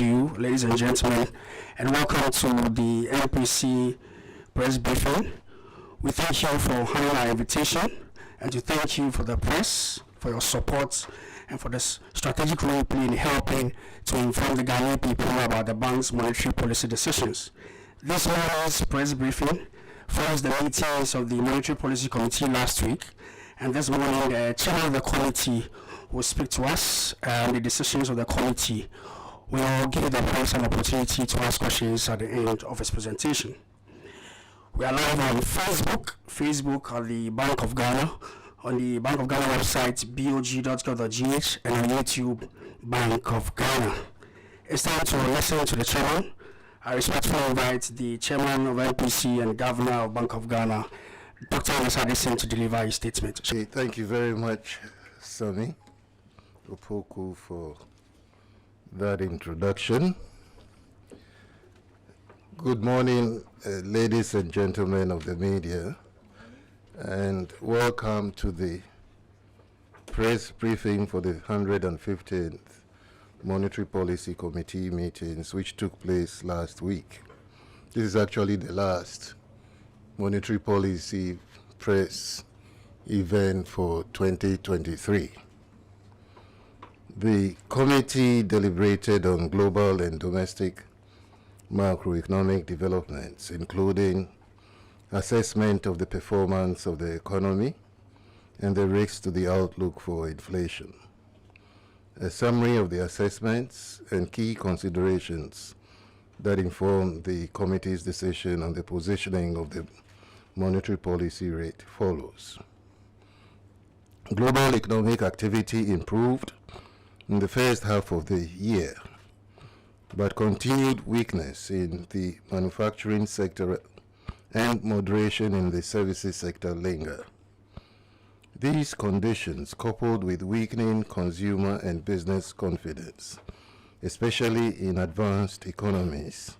to you, ladies and gentlemen, and welcome to the Mpc Press Briefing. We thank you for honoring our invitation, and to thank you for the press, for your support, and for this strategic role you play in helping to inform the Ghanaian people about the bank's monetary policy decisions. This morning's press briefing follows the meetings of the Monetary Policy Committee last week, and this morning the chairman of the committee will speak to us on the decisions of the committee. We will give the press an opportunity to ask questions at the end of his presentation. We are live on Facebook at the Bank of Ghana, on the Bank of Ghana website bog.gov.gh, and on YouTube, Bank of Ghana. It's time to listen to the chairman. I respectfully invite the chairman of Mpc and governor of Bank of Ghana, Dr. Addison, to deliver his statement. Okay, thank you very much, Sami Opoku, for that introduction. Good morning, ladies and gentlemen of the media, and welcome to the press briefing for the 115th Monetary Policy Committee meetings, which took place last week. This is actually the last monetary policy press event for 2023. The committee deliberated on global and domestic macroeconomic developments, including assessment of the performance of the economy and the risks to the outlook for inflation. A summary of the assessments and key considerations that inform the committee's decision on the positioning of the monetary policy rate follows. Global economic activity improved in the first half of the year, but continued weakness in the manufacturing sector and moderation in the services sector linger. These conditions, coupled with weakening consumer and business confidence, especially in advanced economies,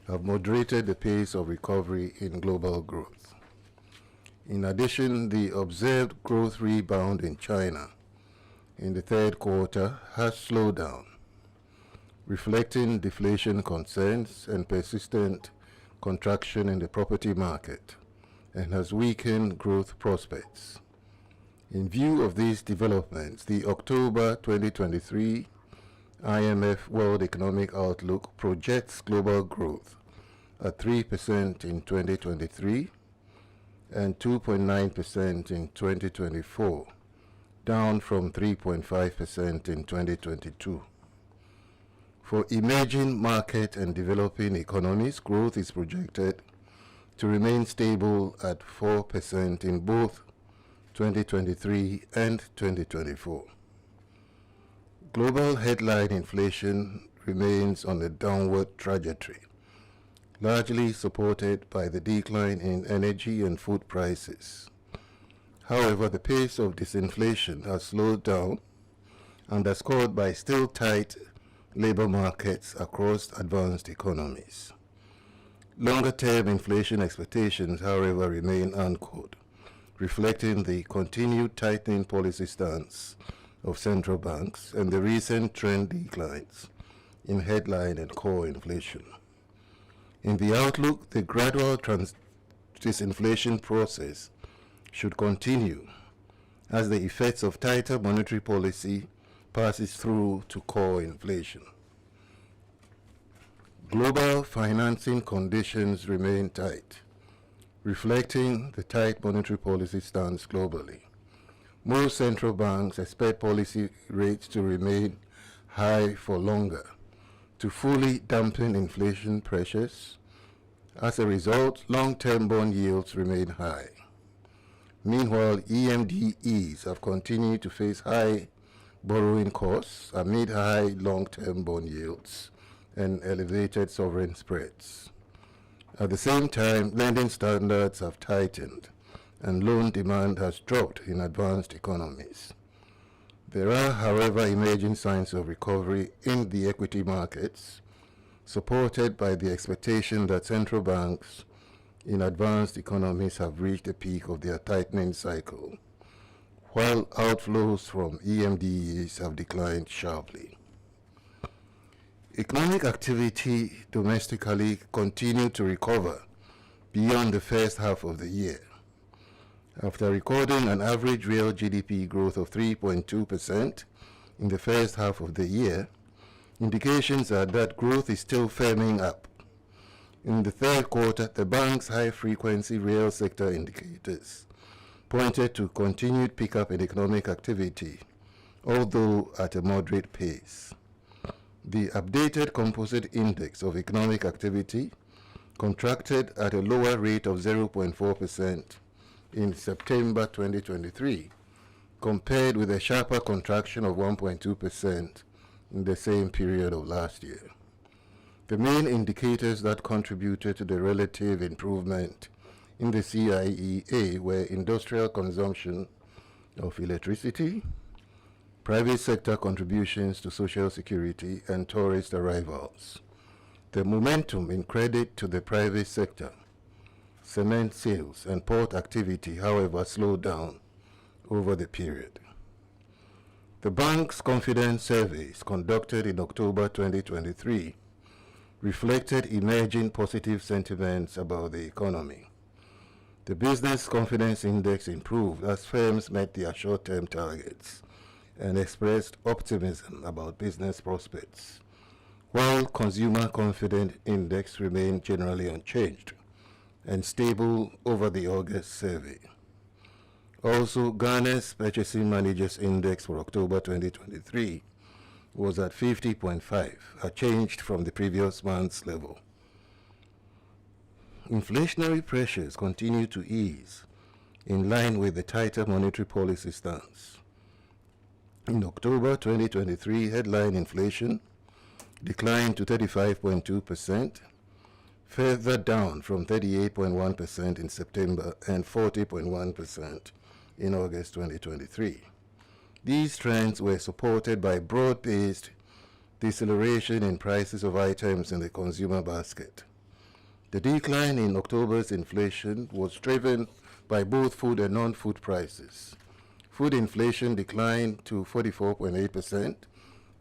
have moderated the pace of recovery in global growth. In addition, the observed growth rebound in China in the third quarter has slowed down, reflecting deflation concerns and persistent contraction in the property market, and has weakened growth prospects. In view of these developments, the October 2023 IMF World Economic Outlook projects global growth at 3% in 2023 and 2.9% in 2024, down from 3.5% in 2022. For emerging market and developing economies, growth is projected to remain stable at 4% in both 2023 and 2024. Global headline inflation remains on a downward trajectory, largely supported by the decline in energy and food prices. However, the pace of disinflation has slowed down, underscored by still tight labor markets across advanced economies. Longer-term inflation expectations, however, remain anchored, reflecting the continued tightening policy stance of central banks and the recent trend declines in headline and core inflation. In the outlook, the gradual disinflation process should continue as the effects of tighter monetary policy passes through to core inflation. Global financing conditions remain tight, reflecting the tight monetary policy stance globally. Most central banks expect policy rates to remain high for longer to fully dampen inflation pressures. As a result, long-term bond yields remain high. Meanwhile, EMDEs have continued to face high borrowing costs amid high long-term bond yields and elevated sovereign spreads. At the same time, lending standards have tightened and loan demand has dropped in advanced economies. There are, however, emerging signs of recovery in the equity markets, supported by the expectation that central banks in advanced economies have reached the peak of their tightening cycle, while outflows from EMDEs have declined sharply. Economic activity domestically continued to recover beyond the first half of the year. After recording an average real GDP growth of 3.2% in the first half of the year, indications are that growth is still firming up. In the third quarter, the bank's high-frequency real sector indicators pointed to continued pickup in economic activity, although at a moderate pace. The updated composite index of economic activity contracted at a lower rate of 0.4% in September 2023, compared with a sharper contraction of 1.2% in the same period of last year. The main indicators that contributed to the relative improvement in the CIEA were industrial consumption of electricity, private sector contributions to social security, and tourist arrivals. The momentum in credit to the private sector, cement sales, and port activity, however, slowed down over the period. The bank's confidence surveys conducted in October 2023 reflected emerging positive sentiments about the economy. The Business Confidence Index improved as firms met their short-term targets and expressed optimism about business prospects, while Consumer Confidence Index remained generally unchanged and stable over the August survey. Also, Ghana's Purchasing Managers Index for October 2023 was at 50.5, unchanged from the previous month's level. Inflationary pressures continue to ease in line with the tighter monetary policy stance. In October 2023, headline inflation declined to 35.2%, further down from 38.1% in September and 40.1% in August 2023. These trends were supported by broad-based deceleration in prices of items in the consumer basket. The decline in October's inflation was driven by both food and non-food prices. Food inflation declined to 44.8%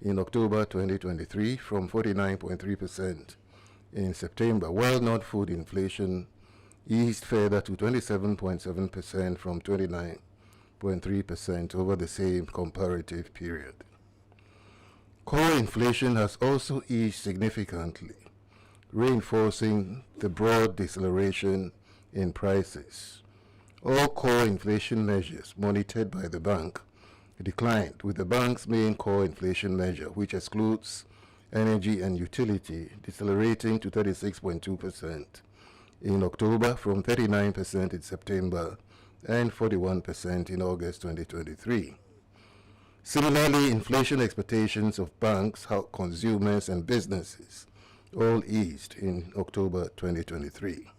in October 2023 from 49.3% in September, while non-food inflation eased further to 27.7% from 29.3% over the same comparative period. Core inflation has also eased significantly, reinforcing the broad deceleration in prices. All core inflation measures monitored by the bank declined, with the bank's main core inflation measure, which excludes energy and utility, decelerating to 36.2% in October from 39% in September and 41% in August 2023. Similarly, inflation expectations of banks, consumers, and businesses all eased in October 2023.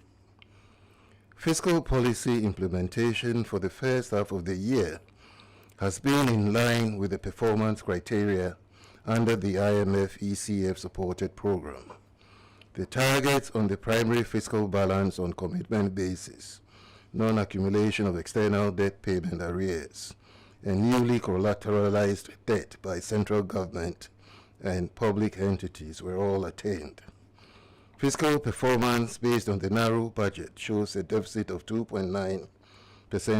Fiscal policy implementation for the first half of the year has been in line with the performance criteria under the IMF ECF supported program. The targets on the primary fiscal balance on commitment basis, non-accumulation of external debt payment arrears, and newly collateralized debt by central government and public entities were all attained. Fiscal performance based on the narrow budget shows a deficit of 2.9%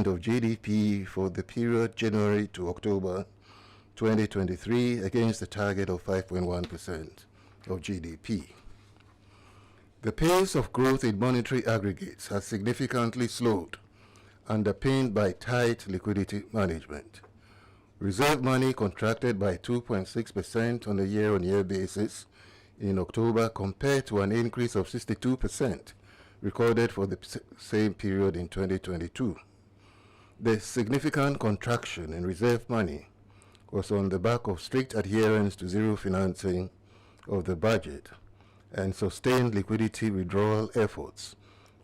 of GDP for the period January to October 2023 against a target of 5.1% of GDP. The pace of growth in monetary aggregates has significantly slowed, underpinned by tight liquidity management. Reserve money contracted by 2.6% on a year-on-year basis in October compared to an increase of 62% recorded for the same period in 2022. The significant contraction in reserve money was on the back of strict adherence to zero financing of the budget and sustained liquidity withdrawal efforts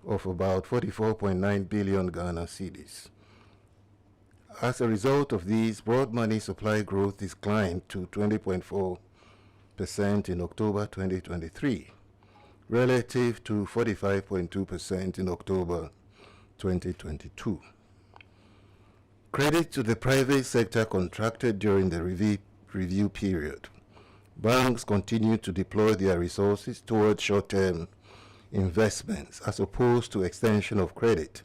of about 44.9 billion Ghana cedis. As a result of these, broad money supply growth declined to 20.4% in October 2023, relative to 45.2% in October 2022. Credit to the private sector contracted during the review period, banks continue to deploy their resources towards short-term investments as opposed to extension of credit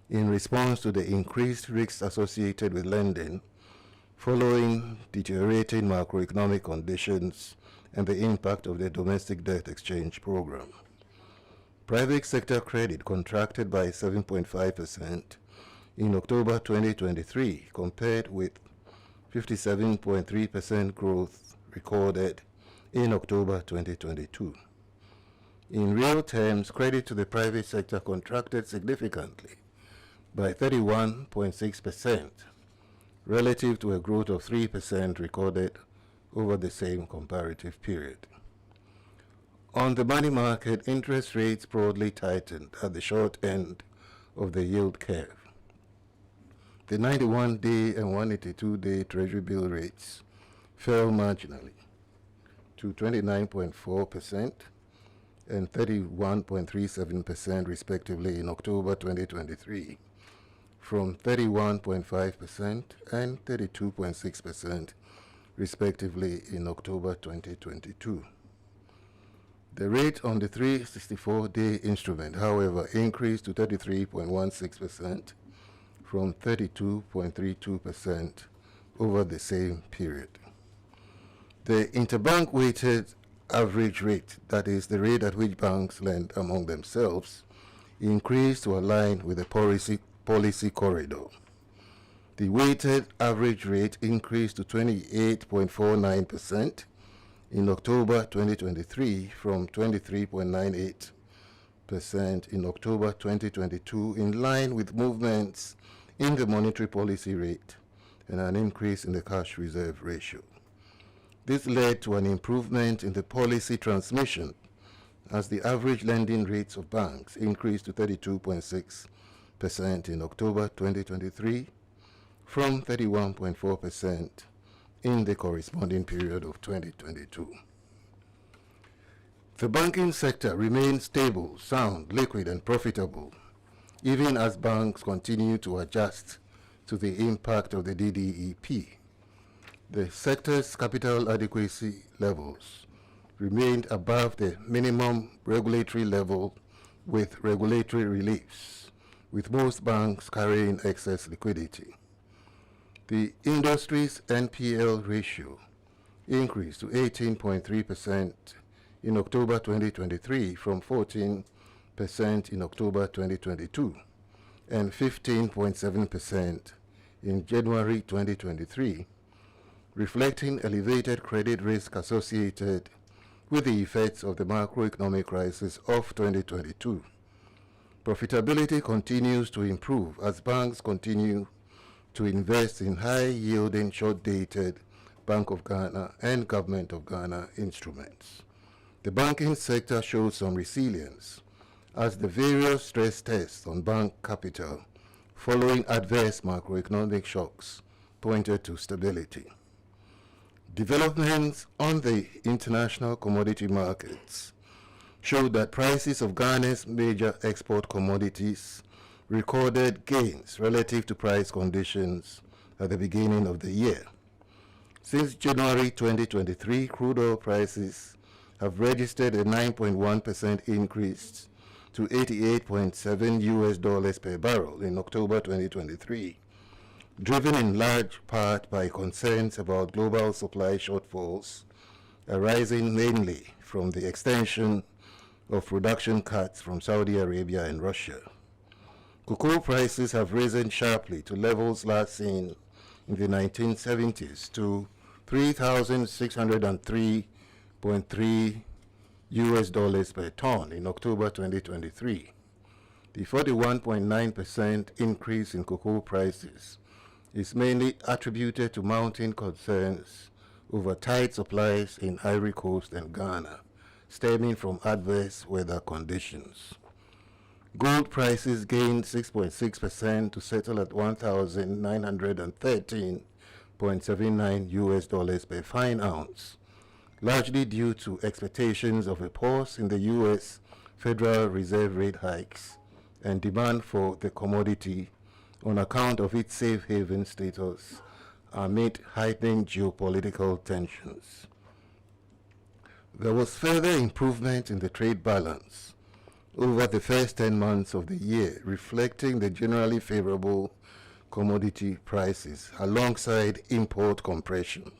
in response to the increased risks associated with lending following deteriorating macroeconomic conditions and the impact of the domestic debt exchange program. Private sector credit contracted by 7.5% in October 2023 compared with 57.3% growth recorded in October 2022. In real terms, credit to the private sector contracted significantly by 31.6% relative to a growth of 3% recorded over the same comparative period. On the money market, interest rates broadly tightened at the short end of the yield curve. The 91-day and 182-day Treasury bill rates fell marginally to 29.4% and 31.37% respectively in October 2023, from 31.5% and 32.6% respectively in October 2022. The rate on the 364-day instrument, however, increased to 33.16% from 32.32% over the same period. The interbank weighted average rate, that is the rate at which banks lend among themselves, increased to align with the policy corridor. The weighted average rate increased to 28.49% in October 2023 from 23.98% in October 2022, in line with movements in the monetary policy rate and an increase in the cash reserve ratio. This led to an improvement in the policy transmission as the average lending rates of banks increased to 32.6% in October 2023 from 31.4% in the corresponding period of 2022. The banking sector remains stable, sound, liquid, and profitable, even as banks continue to adjust to the impact of the DDEP. The sector's capital adequacy levels remained above the minimum regulatory level with regulatory reliefs, with most banks carrying excess liquidity. The industry's NPL ratio increased to 18.3% in October 2023 from 14% in October 2022 and 15.7% in January 2023, reflecting elevated credit risk associated with the effects of the macroeconomic crisis of 2022. Profitability continues to improve as banks continue to invest in high-yielding, short-dated Bank of Ghana and Government of Ghana instruments. The banking sector showed some resilience as the various stress tests on bank capital following adverse macroeconomic shocks pointed to stability. Developments on the international commodity markets showed that prices of Ghana's major export commodities recorded gains relative to price conditions at the beginning of the year. Since January 2023, crude oil prices have registered a 9.1% increase to $88.7 per barrel in October 2023, driven in large part by concerns about global supply shortfalls arising mainly from the extension of production cuts from Saudi Arabia and Russia. Cocoa prices have risen sharply to levels last seen in the 1970s to $3,603.3 per ton in October 2023. The 41.9% increase in cocoa prices is mainly attributed to mounting concerns over tight supplies in Ivory Coast and Ghana, stemming from adverse weather conditions. Gold prices gained 6.6% to settle at $1,913.79 per fine ounce, largely due to expectations of a pause in the U.S. Federal Reserve rate hikes and demand for the commodity on account of its safe haven status amid heightening geopolitical tensions. There was further improvement in the trade balance over the first 10 months of the year, reflecting the generally favorable commodity prices alongside import compression.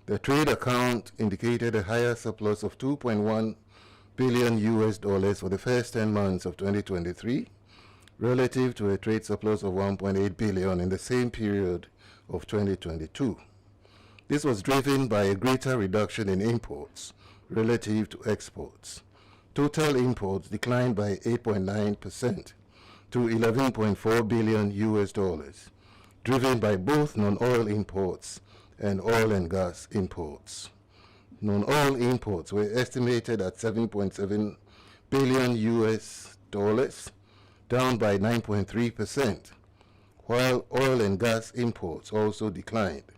The trade account indicated a higher surplus of $2.1 billion for the first 10 months of 2023, relative to a trade surplus of $1.8 billion in the same period of 2022. This was driven by a greater reduction in imports relative to exports. Total imports declined by 8.9% to $11.4 billion, driven by both non-oil imports and oil and gas imports. Non-oil imports were estimated at $7.7 billion, down by 9.3%, while oil and gas imports also declined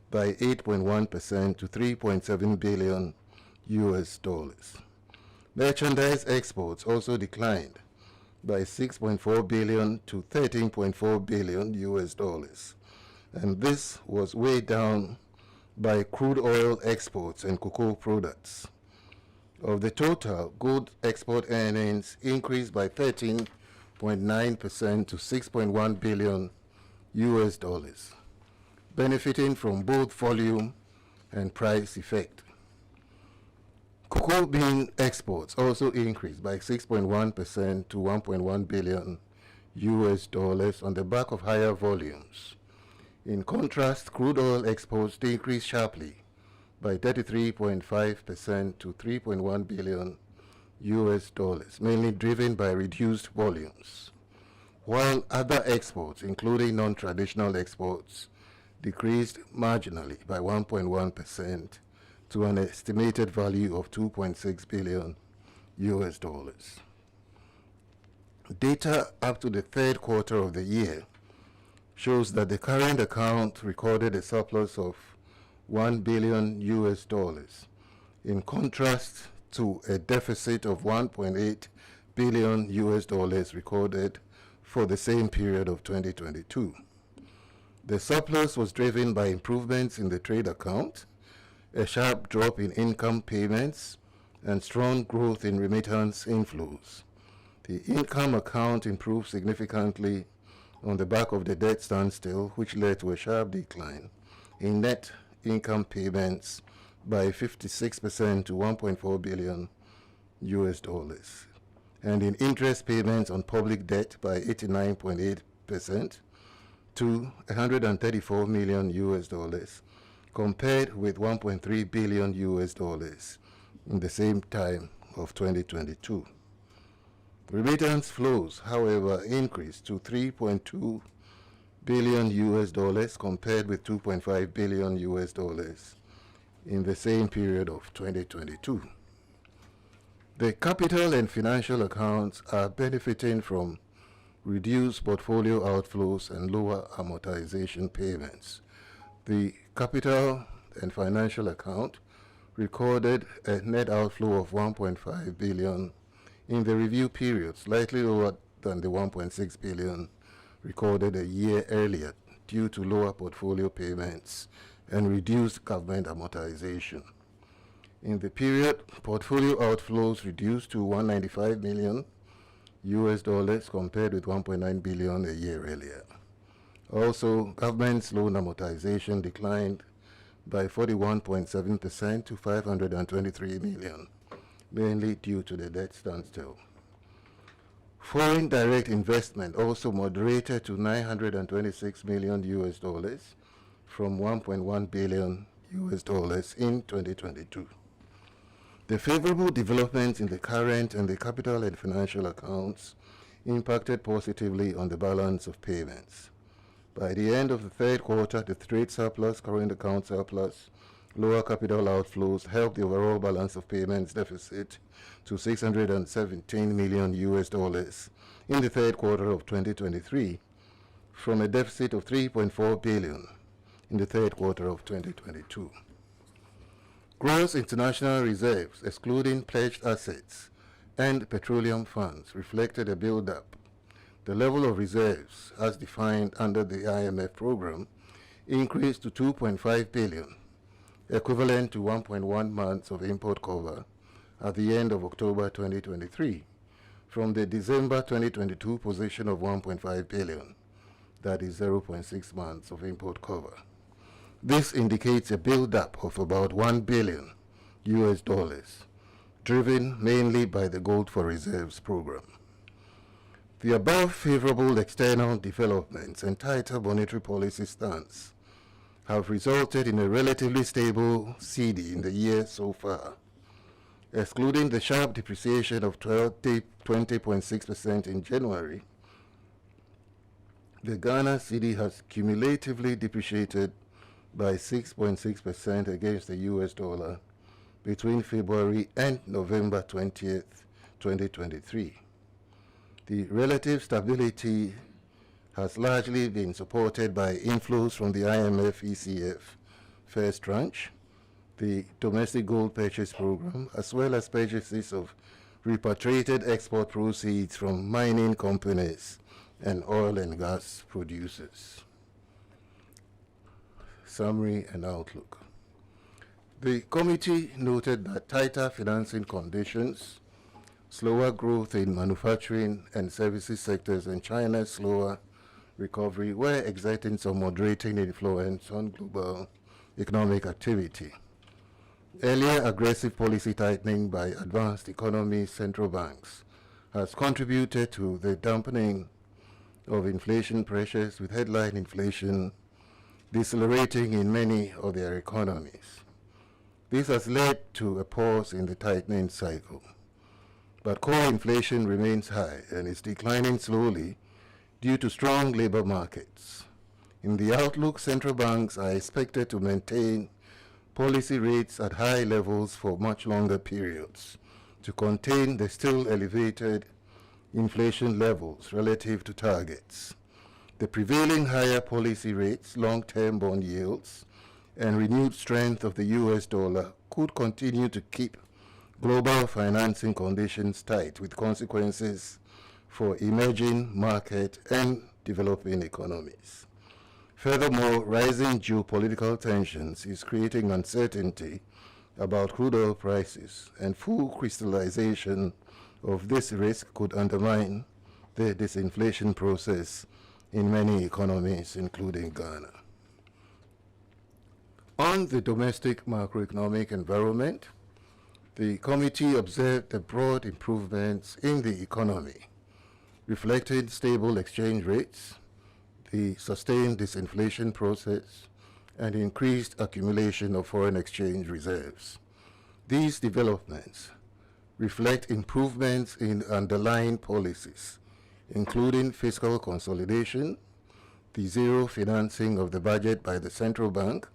by 8.1% to $3.7 billion. Merchandise exports also declined by 6.4 billion to 13.4 billion US dollars, and this was weighed down by crude oil exports and cocoa products. Of the total, gold export earnings increased by 13.9% to 6.1 billion US dollars, benefiting from both volume and price effect. Cocoa bean exports also increased by 6.1% to 1.1 billion US dollars on the back of higher volumes. In contrast, crude oil exports decreased sharply by 33.5% to 3.1 billion US dollars, mainly driven by reduced volumes, while other exports, including non-traditional exports, decreased marginally by 1.1% to an estimated value of 2.6 billion US dollars. Data up to the third quarter of the year shows that the current account recorded a surplus of $1 billion US dollars, in contrast to a deficit of $1.8 billion US dollars recorded for the same period of 2022. The surplus was driven by improvements in the trade account, a sharp drop in income payments, and strong growth in remittance inflows. The income account improved significantly on the back of the debt standstill, which led to a sharp decline in net income payments by 56% to 1.4 billion US dollars, and in interest payments on public debt by 89.8% to 134 million US dollars, compared with 1.3 billion US dollars in the same time of 2022. Remittance flows, however, increased to 3.2 billion US dollars compared with 2.5 billion US dollars in the same period of 2022. The capital and financial accounts are benefiting from reduced portfolio outflows and lower amortization payments. The capital and financial account recorded a net outflow of 1.5 billion in the review period, slightly lower than the 1.6 billion recorded a year earlier due to lower portfolio payments and reduced government amortization. In the period, portfolio outflows reduced to 195 million US dollars compared with 1.9 billion a year earlier. Also, government's loan amortization declined by 41.7% to 523 million, mainly due to the debt standstill. Foreign direct investment also moderated to 926 million US dollars from 1.1 billion US dollars in 2022. The favorable developments in the current and the capital and financial accounts impacted positively on the balance of payments. By the end of the third quarter, the trade surplus, current account surplus, lower capital outflows helped the overall balance of payments deficit to 617 million US dollars in the third quarter of 2023, from a deficit of 3.4 billion in the third quarter of 2022. Gross international reserves, excluding pledged assets and petroleum funds, reflected a build-up. The level of reserves, as defined under the IMF program, increased to 2.5 billion, equivalent to 1.1 months of import cover at the end of October 2023, from the December 2022 position of 1.5 billion, that is 0.6 months of import cover. This indicates a build-up of about $1 billion US dollars, driven mainly by the Gold for Reserves program. The above favorable external developments and tighter monetary policy stance have resulted in a relatively stable CD in the year so far. Excluding the sharp depreciation of 20.6% in January, the Ghana cedi has cumulatively depreciated by 6.6% against the US dollar between February and November 20th, 2023. The relative stability has largely been supported by inflows from the IMF ECF first tranche, the domestic gold purchase program, as well as purchases of repatriated export proceeds from mining companies and oil and gas producers. Summary and outlook. The committee noted that tighter financing conditions, slower growth in manufacturing and services sectors, and China's slower recovery were exerting some moderating influence on global economic activity. Earlier aggressive policy tightening by advanced economy central banks has contributed to the dampening of inflation pressures, with headline inflation decelerating in many of their economies. This has led to a pause in the tightening cycle. But core inflation remains high and is declining slowly due to strong labor markets. In the outlook, central banks are expected to maintain policy rates at high levels for much longer periods to contain the still elevated inflation levels relative to targets. The prevailing higher policy rates, long-term bond yields, and renewed strength of the US dollar could continue to keep global financing conditions tight, with consequences for emerging market and developing economies. Furthermore, rising geopolitical tensions is creating uncertainty about crude oil prices, and full crystallization of this risk could undermine the disinflation process in many economies, including Ghana. On the domestic macroeconomic environment, the committee observed the broad improvements in the economy, reflecting stable exchange rates, the sustained disinflation process, and increased accumulation of foreign exchange reserves. These developments reflect improvements in underlying policies, including fiscal consolidation, the zero financing of the budget by the central bank,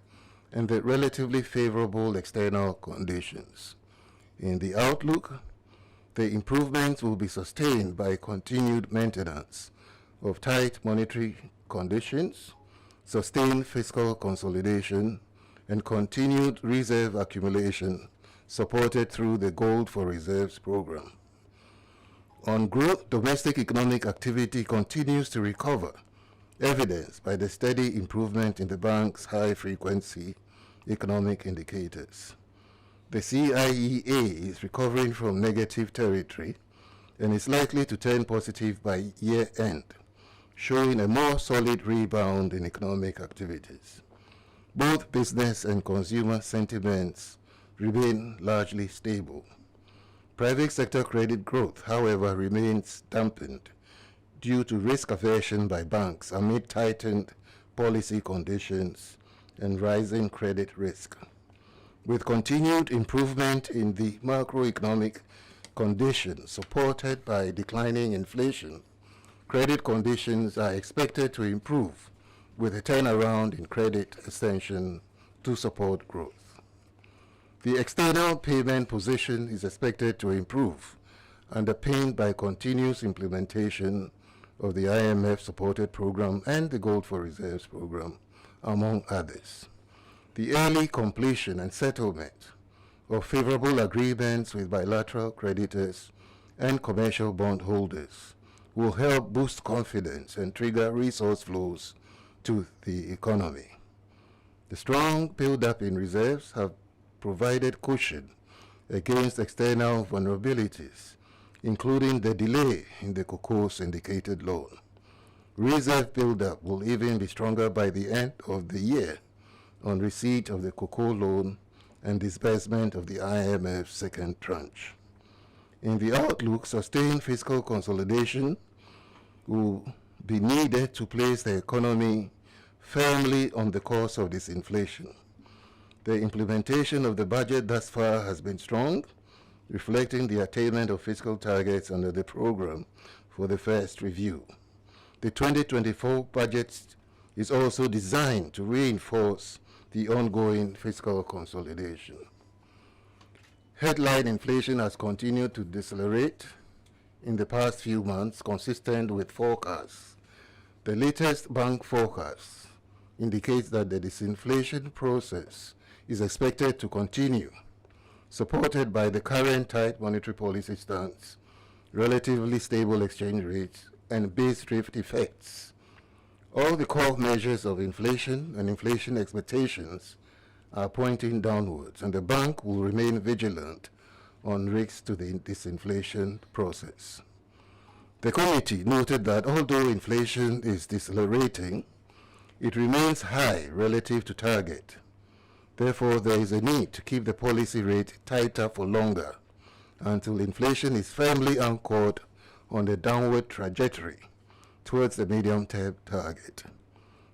and the relatively favorable external conditions. In the outlook, the improvements will be sustained by continued maintenance of tight monetary conditions, sustained fiscal consolidation, and continued reserve accumulation supported through the Gold for Reserves program. On growth, domestic economic activity continues to recover, evidenced by the steady improvement in the bank's high-frequency economic indicators. The CIEA is recovering from negative territory and is likely to turn positive by year-end, showing a more solid rebound in economic activities. Both business and consumer sentiments remain largely stable. Private sector credit growth, however, remains dampened due to risk aversion by banks amid tightened policy conditions and rising credit risk. With continued improvement in the macroeconomic conditions supported by declining inflation, credit conditions are expected to improve, with a turnaround in credit extension to support growth. The external payment position is expected to improve, underpinned by continuous implementation of the IMF-supported program and the Gold for Reserves program, among others. The early completion and settlement of favorable agreements with bilateral creditors and commercial bondholders will help boost confidence and trigger resource flows to the economy. The strong build-up in reserves have provided cushion against external vulnerabilities, including the delay in the cocoa syndicated loan. Reserve build-up will even be stronger by the end of the year on receipt of the cocoa loan and disbursement of the IMF second tranche. In the outlook, sustained fiscal consolidation will be needed to place the economy firmly on the course of disinflation. The implementation of the budget thus far has been strong, reflecting the attainment of fiscal targets under the program for the first review. The 2024 budget is also designed to reinforce the ongoing fiscal consolidation. Headline inflation has continued to decelerate in the past few months, consistent with forecasts. The latest bank forecast indicates that the disinflation process is expected to continue, supported by the current tight monetary policy stance, relatively stable exchange rates, and base drift effects. All the core measures of inflation and inflation expectations are pointing downwards, and the bank will remain vigilant on risks to the disinflation process. The committee noted that although inflation is decelerating, it remains high relative to target. Therefore, there is a need to keep the policy rate tighter for longer until inflation is firmly anchored on the downward trajectory towards the medium-term target.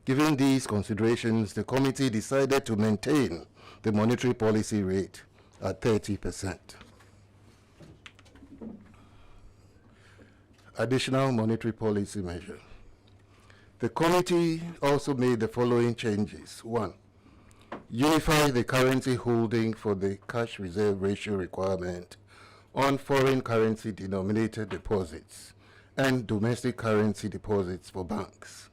Given these considerations, the committee decided to maintain the monetary policy rate at 30%. Additional monetary policy measure. The committee also made the following changes. 1. Unify the currency holding for the cash reserve ratio requirement on foreign currency denominated deposits and domestic currency deposits for banks.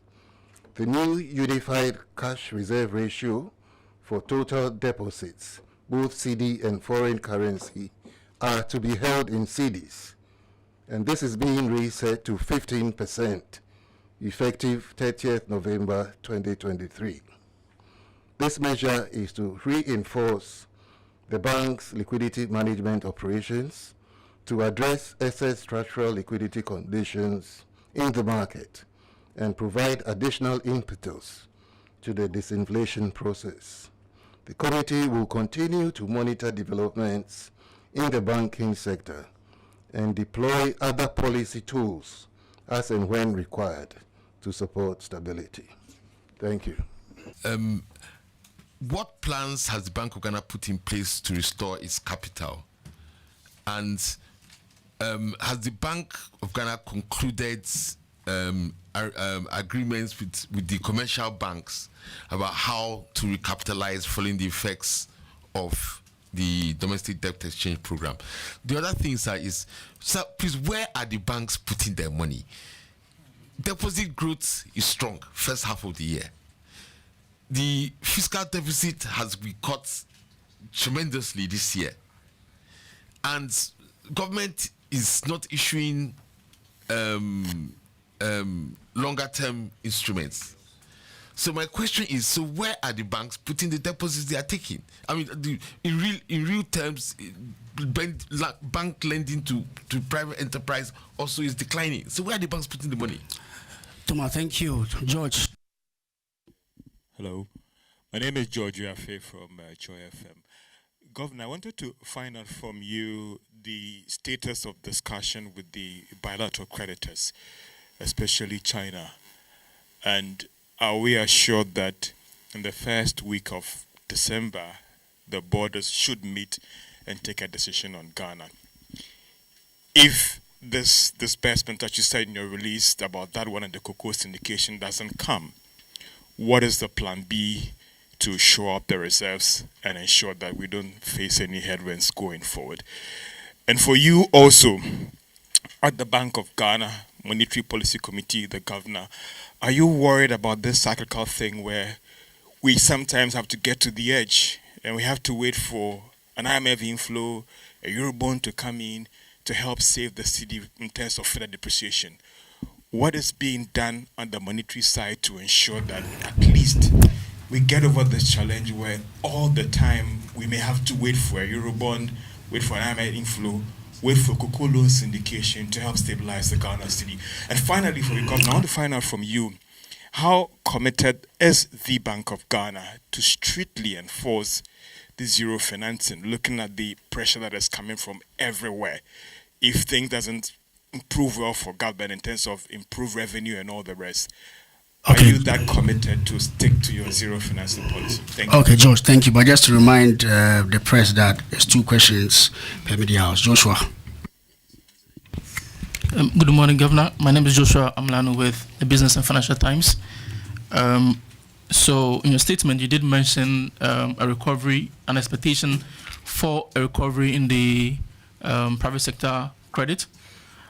The new unified cash reserve ratio for total deposits, both CD and foreign currency, are to be held in CDs, and this is being reset to 15%, effective 30th November 2023. This measure is to reinforce the bank's liquidity management operations to address excess structural liquidity conditions in the market and provide additional impetus to the disinflation process. The committee will continue to monitor developments in the banking sector and deploy other policy tools as and when required to support stability. Thank you. What plans has the Bank of Ghana put in place to restore its capital? And has the Bank of Ghana concluded agreements with the commercial banks about how to recapitalize following the effects of the domestic debt exchange program? The other thing, sir, is, sir, please, where are the banks putting their money? Deposit growth is strong first half of the year. The fiscal deficit has been cut tremendously this year, and government is not issuing longer-term instruments. So my question is: so where are the banks putting the deposits they are taking? I mean, in real terms, bank lending to private enterprise also is declining. So where are the banks putting the money? Thomas, thank you, George. Hello, my name is George Yafe from Joy FM. Governor, I wanted to find out from you the status of discussion with the bilateral creditors, especially China. And are we assured that in the first week of December, the borders should meet and take a decision on Ghana? If this disbursement that you said in your release about that one and the cocoa syndication doesn't come, what is the plan B to shore up the reserves and ensure that we don't face any headwinds going forward? And for you also, at the Bank of Ghana Monetary Policy Committee, the governor, are you worried about this cyclical thing where we sometimes have to get to the edge and we have to wait for an IMF inflow, a Eurobond to come in to help save the city in terms of further depreciation? What is being done on the monetary side to ensure that at least we get over this challenge where all the time we may have to wait for a Eurobond, wait for an IMF inflow, wait for cocoa loan syndication to help stabilize the Ghana city. And finally, for the governor, I want to find out from you, how committed is the Bank of Ghana to strictly enforce the zero financing, looking at the pressure that is coming from everywhere? If things doesn't improve well for government in terms of improved revenue and all the rest, are you that committed to stick to your zero financing policy? Thank you. Okay, George, thank you. But just to remind the press that there's 2 questions per media house. Joshua. Good morning, Governor. My name is Joshua Amlano with the Business and Financial Times. So in your statement, you did mention a recovery, an expectation for a recovery in the private sector credit,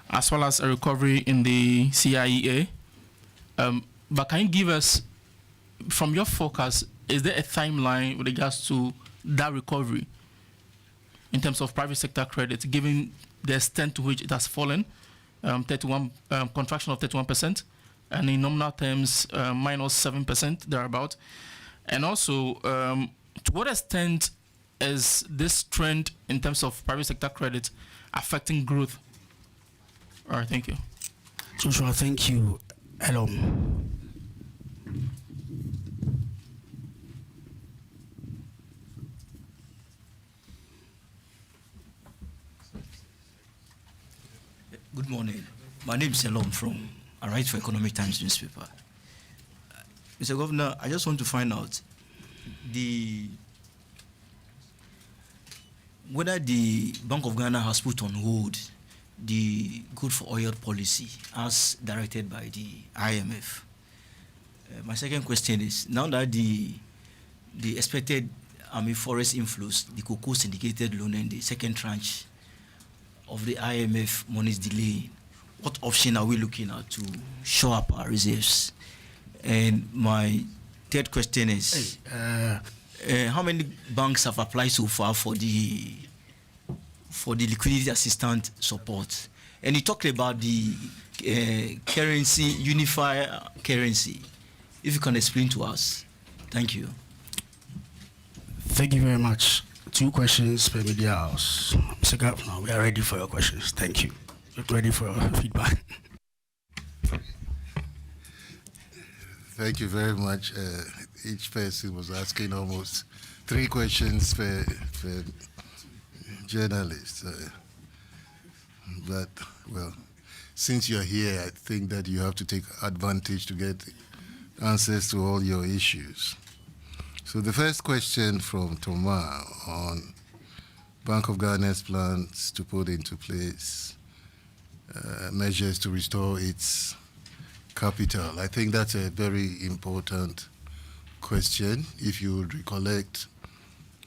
as well as a recovery in the CIEA. But can you give us, from your forecast, is there a timeline with regards to that recovery in terms of private sector credit, given the extent to which it has fallen, 31 contraction of 31%, and in nominal terms, minus 7% thereabout? And also, to what extent is this trend in terms of private sector credit affecting growth? All right, thank you. Joshua, thank you. Elom. Good morning. My name is Elom from I Write for Economic Times newspaper. Mr. Governor, I just want to find out whether the Bank of Ghana has put on hold the good for oil policy as directed by the IMF. My second question is, now that the expected forest inflows, the cocoa syndicated loan and the second tranche of the IMF money is delayed, what option are we looking at to shore up our reserves? And my third question is, how many banks have applied so far for the liquidity assistance support? And you talked about the currency, unified currency. If you can explain to us. Thank you. Thank you very much. 2 questions per media house. Mr. Governor, we are ready for your questions. Thank you. We're ready for your feedback. Thank you very much. Each person was asking almost 3 questions per journalist. But, well, since you're here, I think that you have to take advantage to get answers to all your issues. So the first question from Thomas on Bank of Ghana's plans to put into place measures to restore its capital. I think that's a very important question. If you would recollect,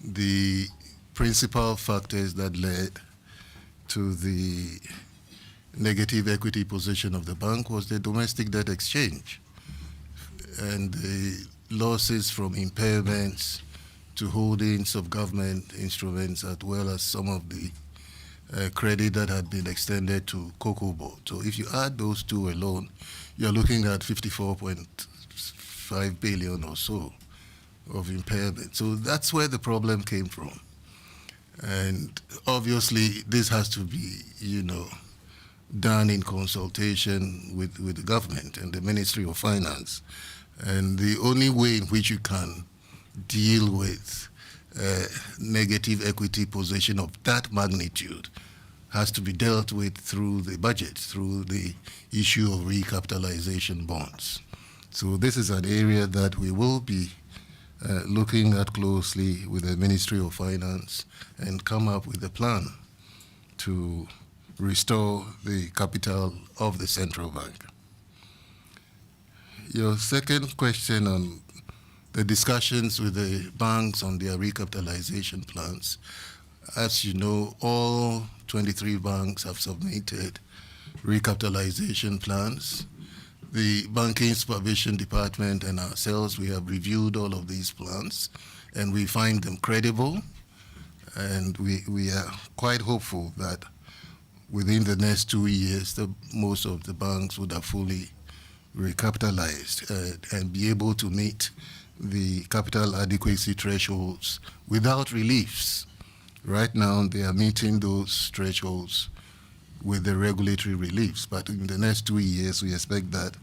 the principal factors that led to the negative equity position of the bank was the domestic debt exchange and the losses from impairments to holdings of government instruments, as well as some of the credit that had been extended to Cocoa Board. So if you add those 2 alone, you're looking at 54.5 billion or so of impairment. So that's where the problem came from. And obviously, this has to be, done in consultation with the government and the Ministry of Finance. And the only way in which you can deal with negative equity position of that magnitude has to be dealt with through the budget, through the issue of recapitalization bonds. So this is an area that we will be looking at closely with the Ministry of Finance and come up with a plan to restore the capital of the central bank. Your second question on the discussions with the banks on their recapitalization plans. As you know, all 23 banks have submitted recapitalization plans. The Banking Supervision Department and ourselves, we have reviewed all of these plans, and we find them credible, and we are quite hopeful that within the next 2 years, most of the banks would have fully recapitalized and be able to meet the capital adequacy thresholds without reliefs. Right now, they are meeting those thresholds with the regulatory reliefs. But in the next 2 years, we expect that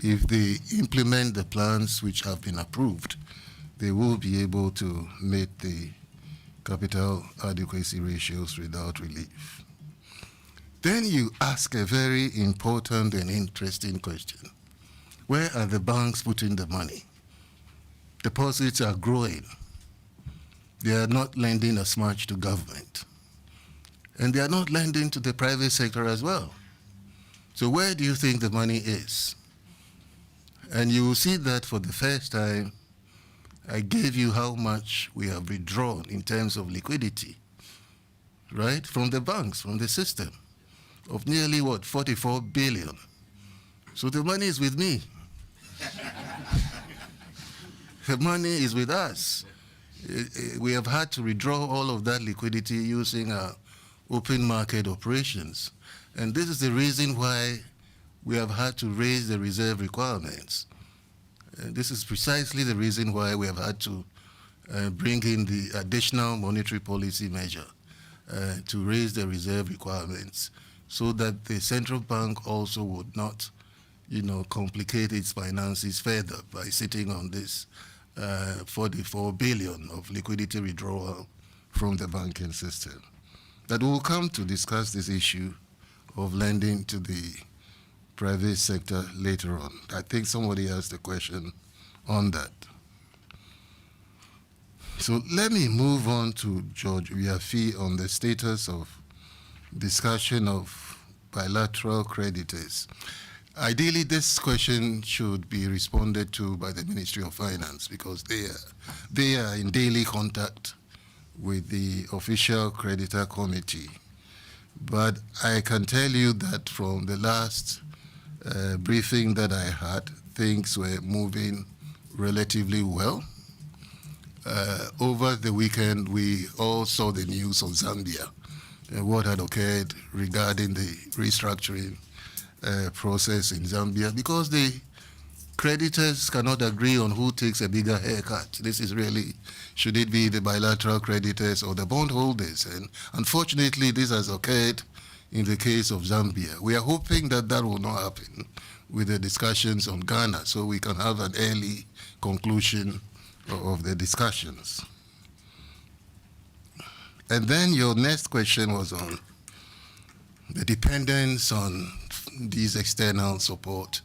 if they implement the plans which have been approved, they will be able to meet the capital adequacy ratios without relief. Then you ask a very important and interesting question. Where are the banks putting the money? Deposits are growing. They are not lending as much to government. And they are not lending to the private sector as well. So where do you think the money is? And you will see that for the first time, I gave you how much we have withdrawn in terms of liquidity, right? From the banks, from the system, of nearly, 44 billion. So the money is with me. The money is with us. We have had to withdraw all of that liquidity using our open market operations. And this is the reason why we have had to raise the reserve requirements. This is precisely the reason why we have had to bring in the additional monetary policy measure to raise the reserve requirements so that the central bank also would not, complicate its finances further by sitting on this 44 billion of liquidity withdrawal from the banking system. That we will come to discuss this issue of lending to the private sector later on. I think somebody asked a question on that. So let me move on to George Uyafi on the status of discussion of bilateral creditors. Ideally, this question should be responded to by the Ministry of Finance because they are in daily contact with the official creditor committee. But I can tell you that from the last briefing that I had, things were moving relatively well. Over the weekend, we all saw the news of Zambia and what had occurred regarding the restructuring process in Zambia because the creditors cannot agree on who takes a bigger haircut. This is really, should it be the bilateral creditors or the bondholders? And unfortunately, this has occurred in the case of Zambia. We are hoping that that will not happen with the discussions on Ghana so we can have an early conclusion of the discussions. And then your next question was on the dependence on these external support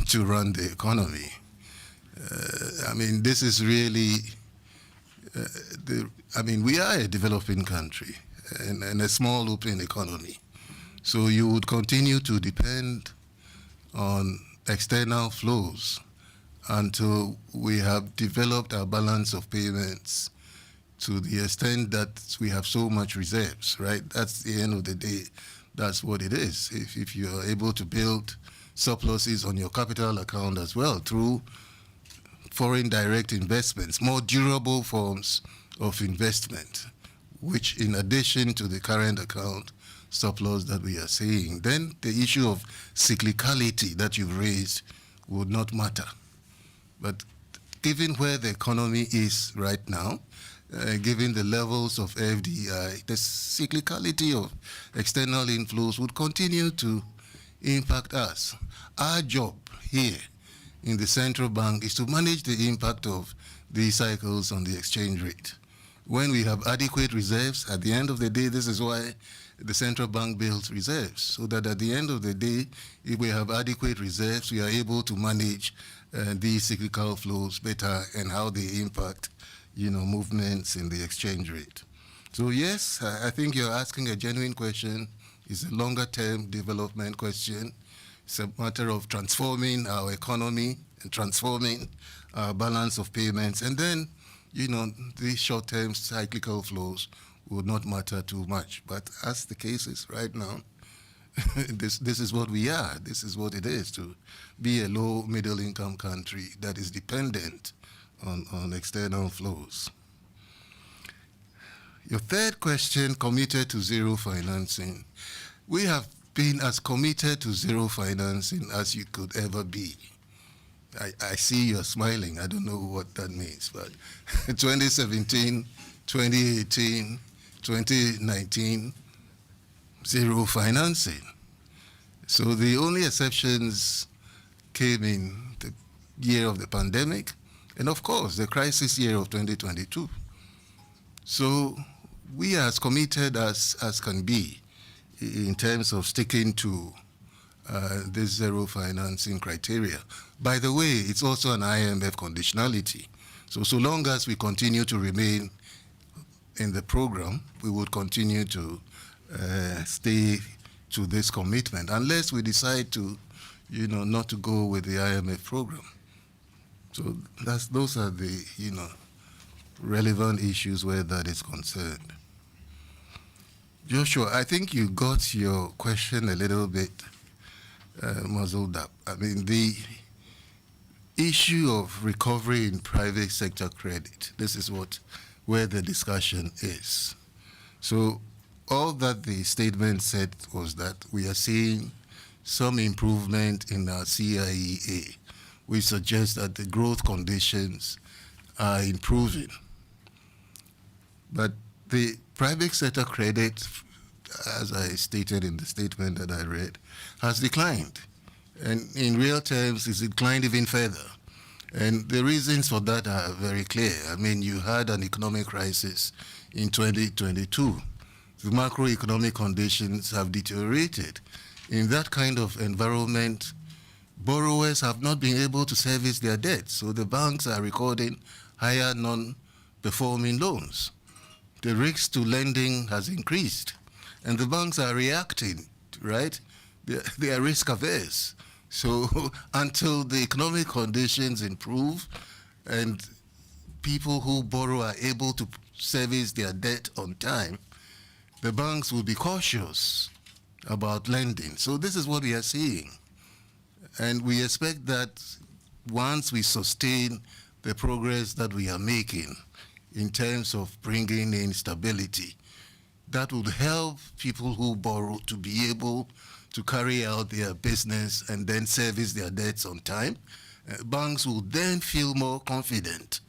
to run the economy. This is really, we are a developing country and a small open economy. So you would continue to depend on external flows until we have developed our balance of payments to the extent that we have so much reserves, right? That's the end of the day. That's what it is. If you are able to build surpluses on your capital account as well through foreign direct investments, more durable forms of investment, which in addition to the current account surplus that we are seeing, then the issue of cyclicality that you've raised would not matter. But given where the economy is right now, given the levels of FDI, the cyclicality of external inflows would continue to impact us. Our job here in the central bank is to manage the impact of these cycles on the exchange rate. When we have adequate reserves, at the end of the day, this is why the central bank builds reserves, so that at the end of the day, if we have adequate reserves, we are able to manage these cyclical flows better and how they impact movements in the exchange rate. So yes, I think you're asking a genuine question. It's a longer term development question. It's a matter of transforming our economy and transforming our balance of payments. And then, these short term cyclical flows would not matter too much. But as the case is right now, this is what we are. This is what it is to be a low middle income country that is dependent on external flows. Your third question, committed to zero financing. We have been as committed to zero financing as you could ever be. I see you're smiling. I don't know what that means, but 2017, 2018, 2019, zero financing. So the only exceptions came in the year of the pandemic, and of course, the crisis year of 2022. So we are as committed as can be in terms of sticking to this zero financing criteria. By the way, it's also an IMF conditionality. So long as we continue to remain in the program, we would continue to stay to this commitment, unless we decide to, not to go with the IMF program. So those are the, relevant issues where that is concerned. Joshua, I think you got your question a little bit muzzled up. I mean, the issue of recovery in private sector credit, this is where the discussion is. So all that the statement said was that we are seeing some improvement in our CIEA, which suggests that the growth conditions are improving. But the private sector credit, as I stated in the statement that I read, has declined. And in real terms, it's declined even further. And the reasons for that are very clear. I mean, you had an economic crisis in 2022. The macroeconomic conditions have deteriorated. In that kind of environment, borrowers have not been able to service their debts. So the banks are recording higher non-performing loans. The risk to lending has increased. And the banks are reacting, right? They are risk averse. So until the economic conditions improve and people who borrow are able to service their debt on time, the banks will be cautious about lending. So this is what we are seeing. And we expect that once we sustain the progress that we are making in terms of bringing in stability, that would help people who borrow to be able to carry out their business and then service their debts on time. Banks will then feel more confident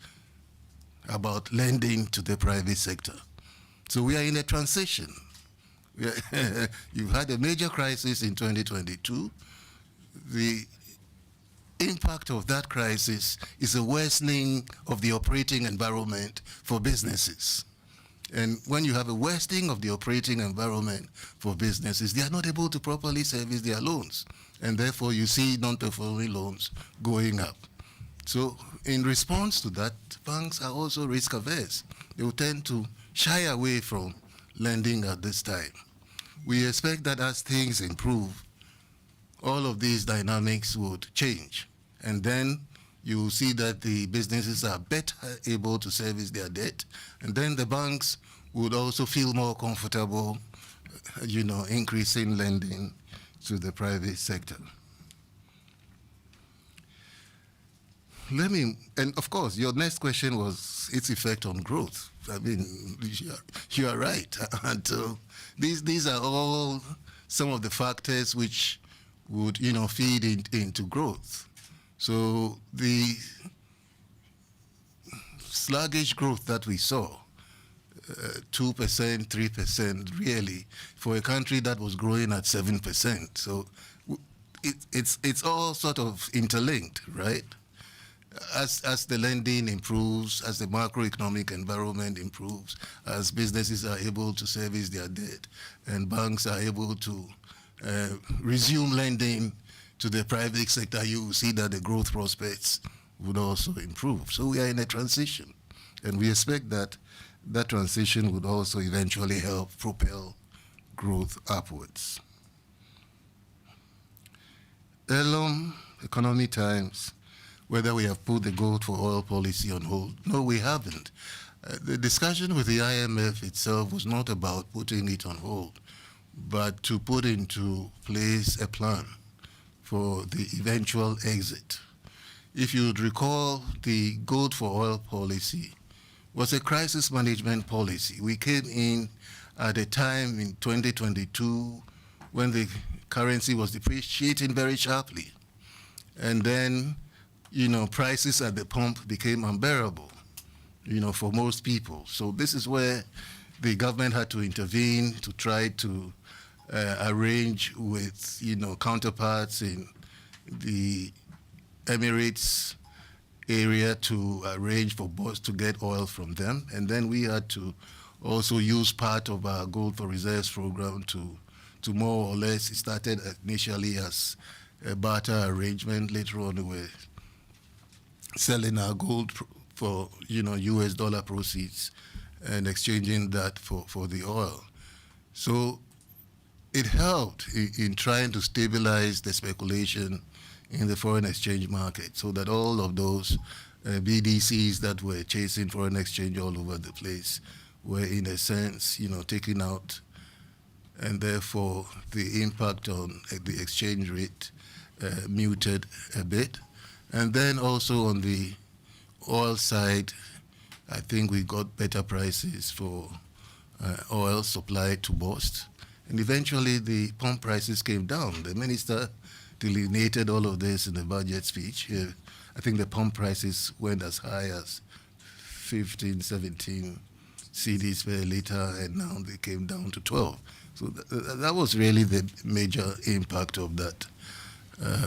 about lending to the private sector. So we are in a transition. You've had a major crisis in 2022. The impact of that crisis is a worsening of the operating environment for businesses. And when you have a worsening of the operating environment for businesses, they are not able to properly service their loans. And therefore, you see non-performing loans going up. So in response to that, banks are also risk averse. They will tend to shy away from lending at this time. We expect that as things improve, all of these dynamics would change. And then you will see that the businesses are better able to service their debt. And then the banks would also feel more comfortable, increasing lending to the private sector. And of course, your next question was its effect on growth. I mean, you are right. And these are all some of the factors which would, feed into growth. So the sluggish growth that we saw, 2%, 3%, really, for a country that was growing at 7%. So it's all sort of interlinked, right? As the lending improves, as the macroeconomic environment improves, as businesses are able to service their debt, and banks are able to resume lending to the private sector, you will see that the growth prospects would also improve. So we are in a transition, and we expect that that transition would also eventually help propel growth upwards. Elom, Economy Times, whether we have put the gold for oil policy on hold. No, we haven't. The discussion with the IMF itself was not about putting it on hold, but to put into place a plan for the eventual exit. If you would recall, the gold for oil policy was a crisis management policy. We came in at a time in 2022 when the currency was depreciating very sharply. And then, prices at the pump became unbearable, for most people. So this is where the government had to intervene to try to arrange with, counterparts in the Emirates area to arrange for boats to get oil from them. And then we had to also use part of our Gold for Reserves program to more or less, it started initially as a barter arrangement. Later on, we were selling our gold for, US dollar proceeds and exchanging that for the oil. So it helped in trying to stabilize the speculation in the foreign exchange market, so that all of those BDCs that were chasing foreign exchange all over the place were, in a sense, taken out, and therefore the impact on the exchange rate muted a bit. And then also on the oil side, I think we got better prices for oil supplied to Bost. And eventually the pump prices came down. The minister delineated all of this in the budget speech. I think the pump prices went as high as 15, 17 cedis per liter, and now they came down to 12. So that was really the major impact of that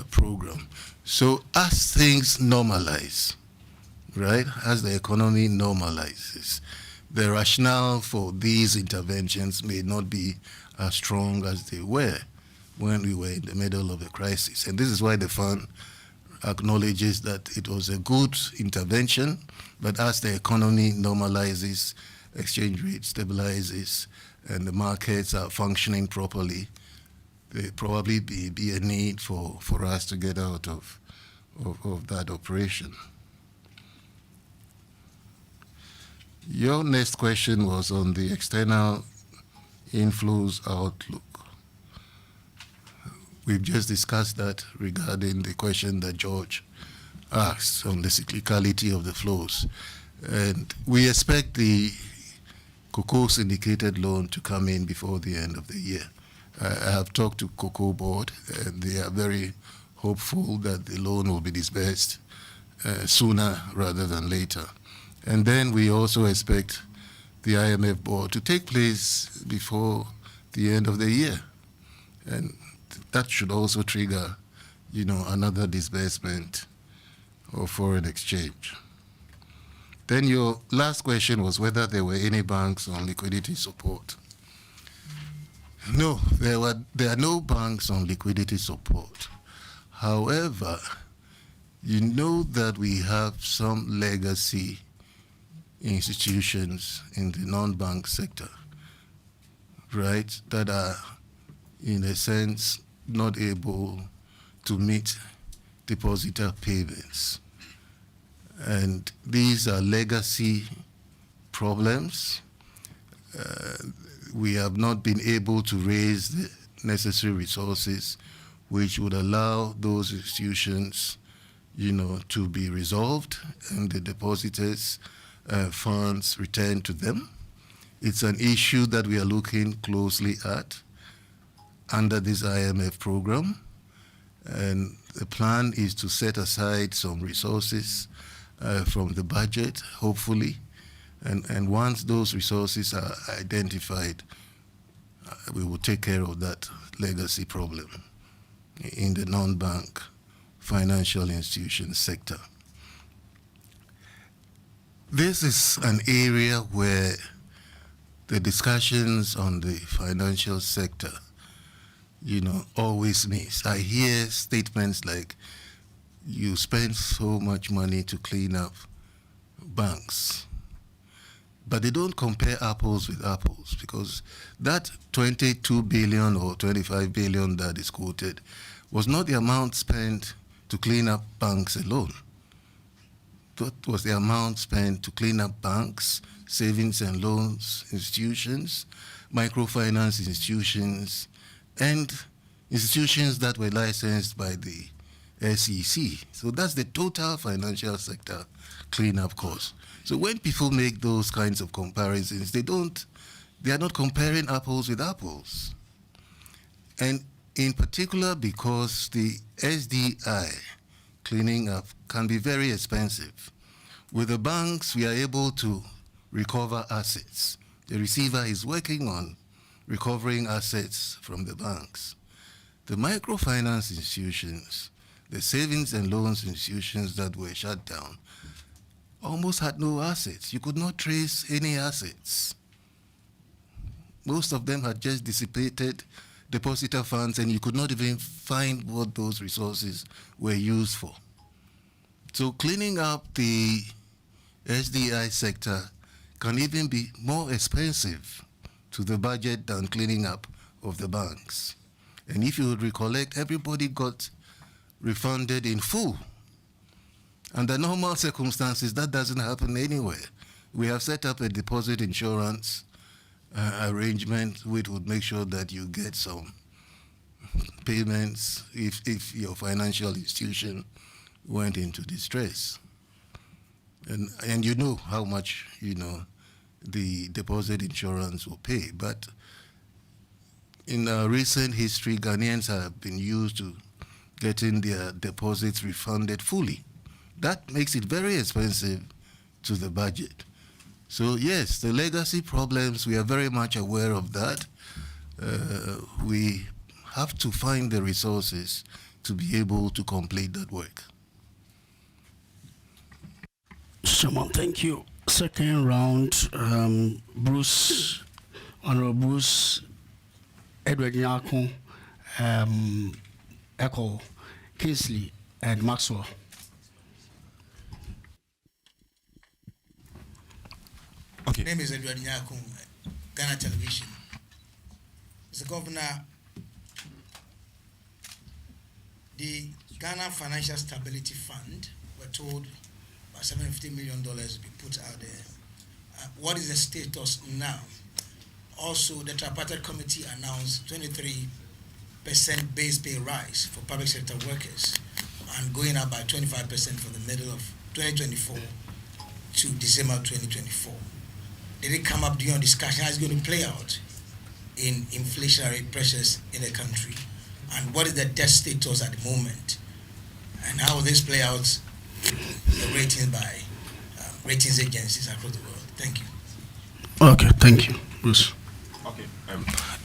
program. So as things normalize, right, as the economy normalizes, the rationale for these interventions may not be as strong as they were when we were in the middle of a crisis. And this is why the fund acknowledges that it was a good intervention, but as the economy normalizes, exchange rate stabilizes, and the markets are functioning properly, there probably be a need for us to get out of that operation. Your next question was on the external inflows outlook. We've just discussed that regarding the question that George asked on the cyclicality of the flows. And we expect the cocoa syndicated loan to come in before the end of the year. I have talked to Cocoa Board, and they are very hopeful that the loan will be disbursed sooner rather than later. And then we also expect the IMF board to take place before the end of the year. And that should also trigger, another disbursement of foreign exchange. Then your last question was whether there were any banks on liquidity support. No, there are no banks on liquidity support. However, you know that we have some legacy institutions in the non-bank sector, right, that are, in a sense, not able to meet depositor payments. And these are legacy problems. We have not been able to raise the necessary resources which would allow those institutions, to be resolved and the depositors' funds returned to them. It's an issue that we are looking closely at under this IMF program. And the plan is to set aside some resources from the budget, hopefully. And once those resources are identified, we will take care of that legacy problem in the non-bank financial institution sector. This is an area where the discussions on the financial sector, always miss. I hear statements like, you spend so much money to clean up banks. But they don't compare apples with apples, because that 22 billion or 25 billion that is quoted was not the amount spent to clean up banks alone. That was the amount spent to clean up banks, savings and loans institutions, microfinance institutions, and institutions that were licensed by the SEC. So that's the total financial sector cleanup cost. So when people make those kinds of comparisons, they are not comparing apples with apples. And in particular, because the SDI cleaning up can be very expensive. With the banks, we are able to recover assets. The receiver is working on recovering assets from the banks. The microfinance institutions, the savings and loans institutions that were shut down, almost had no assets. You could not trace any assets. Most of them had just dissipated depositor funds, and you could not even find what those resources were used for. So cleaning up the SDI sector can even be more expensive to the budget than cleaning up of the banks. And if you would recollect, everybody got refunded in full. Under normal circumstances, that doesn't happen anywhere. We have set up a deposit insurance arrangement which would make sure that you get some payments if your financial institution went into distress. And you know how much, the deposit insurance will pay. But in recent history, Ghanaians have been used to getting their deposits refunded fully. That makes it very expensive to the budget. So yes, the legacy problems, we are very much aware of that. We have to find the resources to be able to complete that work. Simon, thank you. Second round, Bruce, Honorable Bruce, Edward Nyako, Echo, Kingsley, and Maxwell. Okay. My name is Edward Nyako, Ghana Television. Mr. Governor, the Ghana Financial Stability Fund, we're told about $750 million will be put out there. What is the status now? Also, the Tripartite Committee announced 23% base pay rise for public sector workers and going up by 25% for the middle of 2024 to December 2024. Did it come up during discussion? How is it going to play out in inflationary pressures in the country? And what is the debt status at the moment? And how will this play out the ratings by ratings agencies across the world? Thank you. Okay, thank you, Bruce. Okay,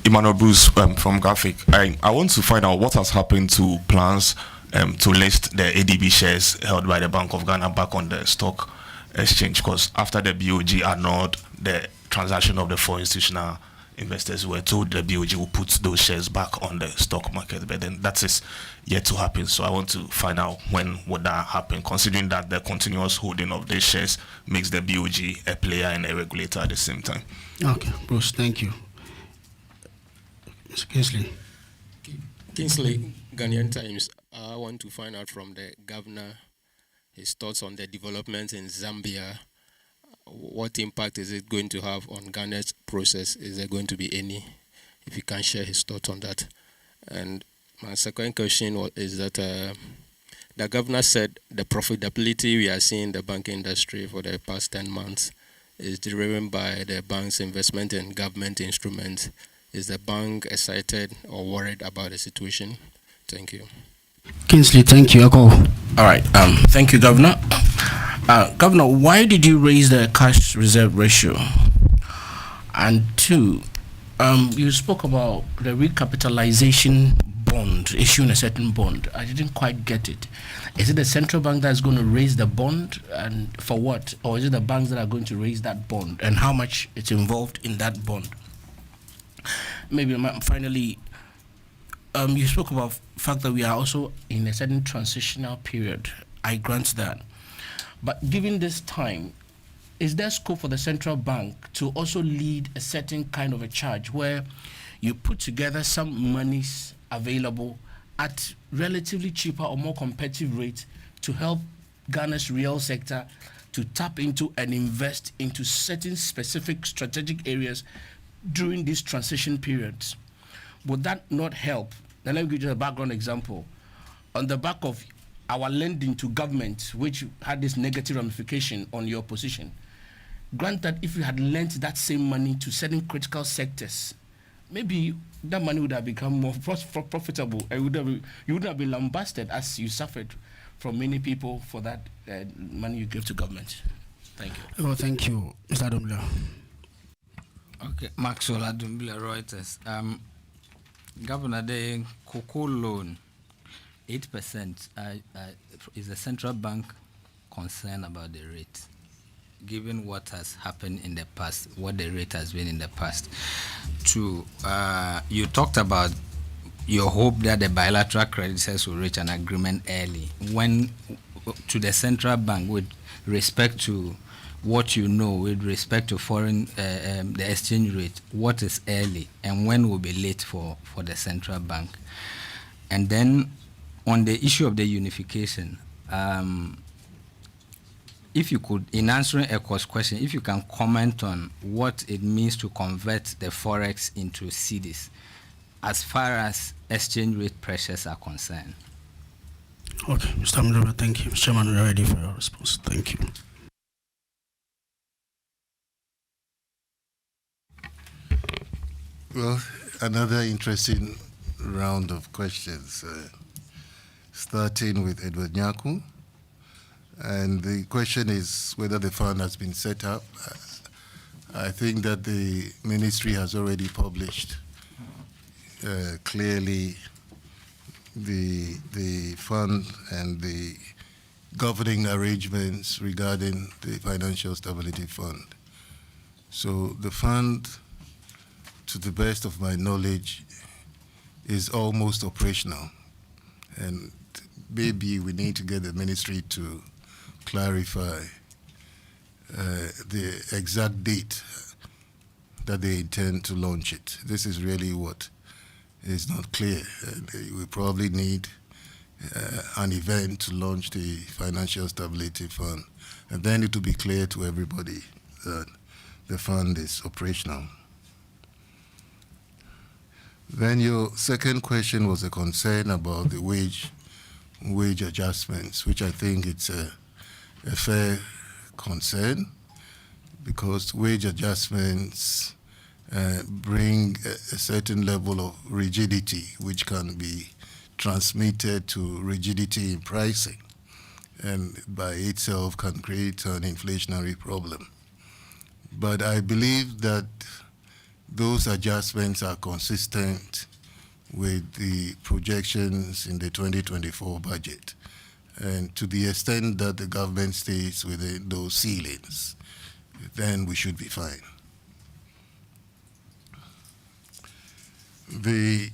Emmanuel Bruce from Graphic. I want to find out what has happened to plans to list the ADB shares held by the Bank of Ghana back on the stock exchange, because after the BOG annulled the transaction of the foreign institutional investors, were told the BOG will put those shares back on the stock market, but then that is yet to happen. So I want to find out when would that happen, considering that the continuous holding of these shares makes the BOG a player and a regulator at the same time. Okay, Bruce, thank you. Mr. Kingsley. Kingsley, Ghanaian Times. I want to find out from the governor his thoughts on the developments in Zambia. What impact is it going to have on Ghana's process? Is there going to be any? If you can share his thoughts on that. And my second question is that the governor said the profitability we are seeing in the banking industry for the past 10 months is driven by the bank's investment in government instruments. Is the bank excited or worried about the situation? Thank you. Kingsley, thank you. Echo. All right. Thank you, Governor. Governor, why did you raise the cash reserve ratio? And two, you spoke about the recapitalization bond, issuing a certain bond. I didn't quite get it. Is it the central bank that's going to raise the bond, and for what? Or is it the banks that are going to raise that bond, and how much it's involved in that bond? Maybe finally, you spoke about the fact that we are also in a certain transitional period. I grant that. But given this time, is there scope for the central bank to also lead a certain kind of a charge where you put together some monies available at relatively cheaper or more competitive rates to help Ghana's real sector to tap into and invest into certain specific strategic areas during these transition periods? Would that not help? Now let me give you a background example. On the back of our lending to government, which had this negative ramification on your position, grant that if you had lent that same money to certain critical sectors, maybe that money would have become more profitable. You wouldn't have been lambasted as you suffered from many people for that money you gave to government. Thank you. Well, thank you, Mr. Adumbila. Okay, Maxwell Adumbila, Reuters. Governor, the cocoa loan, 8%, is the central bank concerned about the rate, given what has happened in the past, what the rate has been in the past? Two, you talked about your hope that the bilateral creditors will reach an agreement early. When to the central bank, with respect to what you know, with respect to foreign the exchange rate, what is early and when will be late for the central bank? And then on the issue of the unification, if you could, in answering Eko's question, if you can comment on what it means to convert the forex into cedis as far as exchange rate pressures are concerned. Okay, Mr. Mdora, thank you. Mr. Chairman, we're ready for your response. Thank you. Well, another interesting round of questions, starting with Edward Nyaku. And the question is whether the fund has been set up. I think that the ministry has already published clearly the fund and the governing arrangements regarding the Financial Stability Fund. So the fund, to the best of my knowledge, is almost operational. And maybe we need to get the ministry to clarify the exact date that they intend to launch it. This is really what is not clear. We probably need an event to launch the Financial Stability Fund, and then it will be clear to everybody that the fund is operational. Then your second question was a concern about the wage adjustments, which I think it's a fair concern, because wage adjustments bring a certain level of rigidity, which can be transmitted to rigidity in pricing, and by itself can create an inflationary problem. But I believe that those adjustments are consistent with the projections in the 2024 budget. And to the extent that the government stays within those ceilings, then we should be fine. The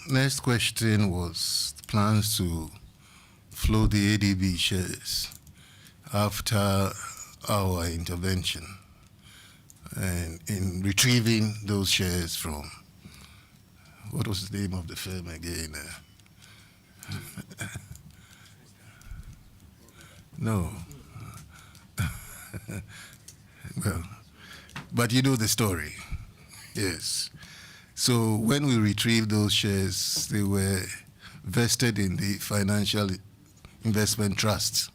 next question was plans to flow the ADB shares after our intervention, and in retrieving those shares from, what was the name of the firm again? No. Well, but you know the story. Yes. So when we retrieved those shares, they were vested in the financial investment trusts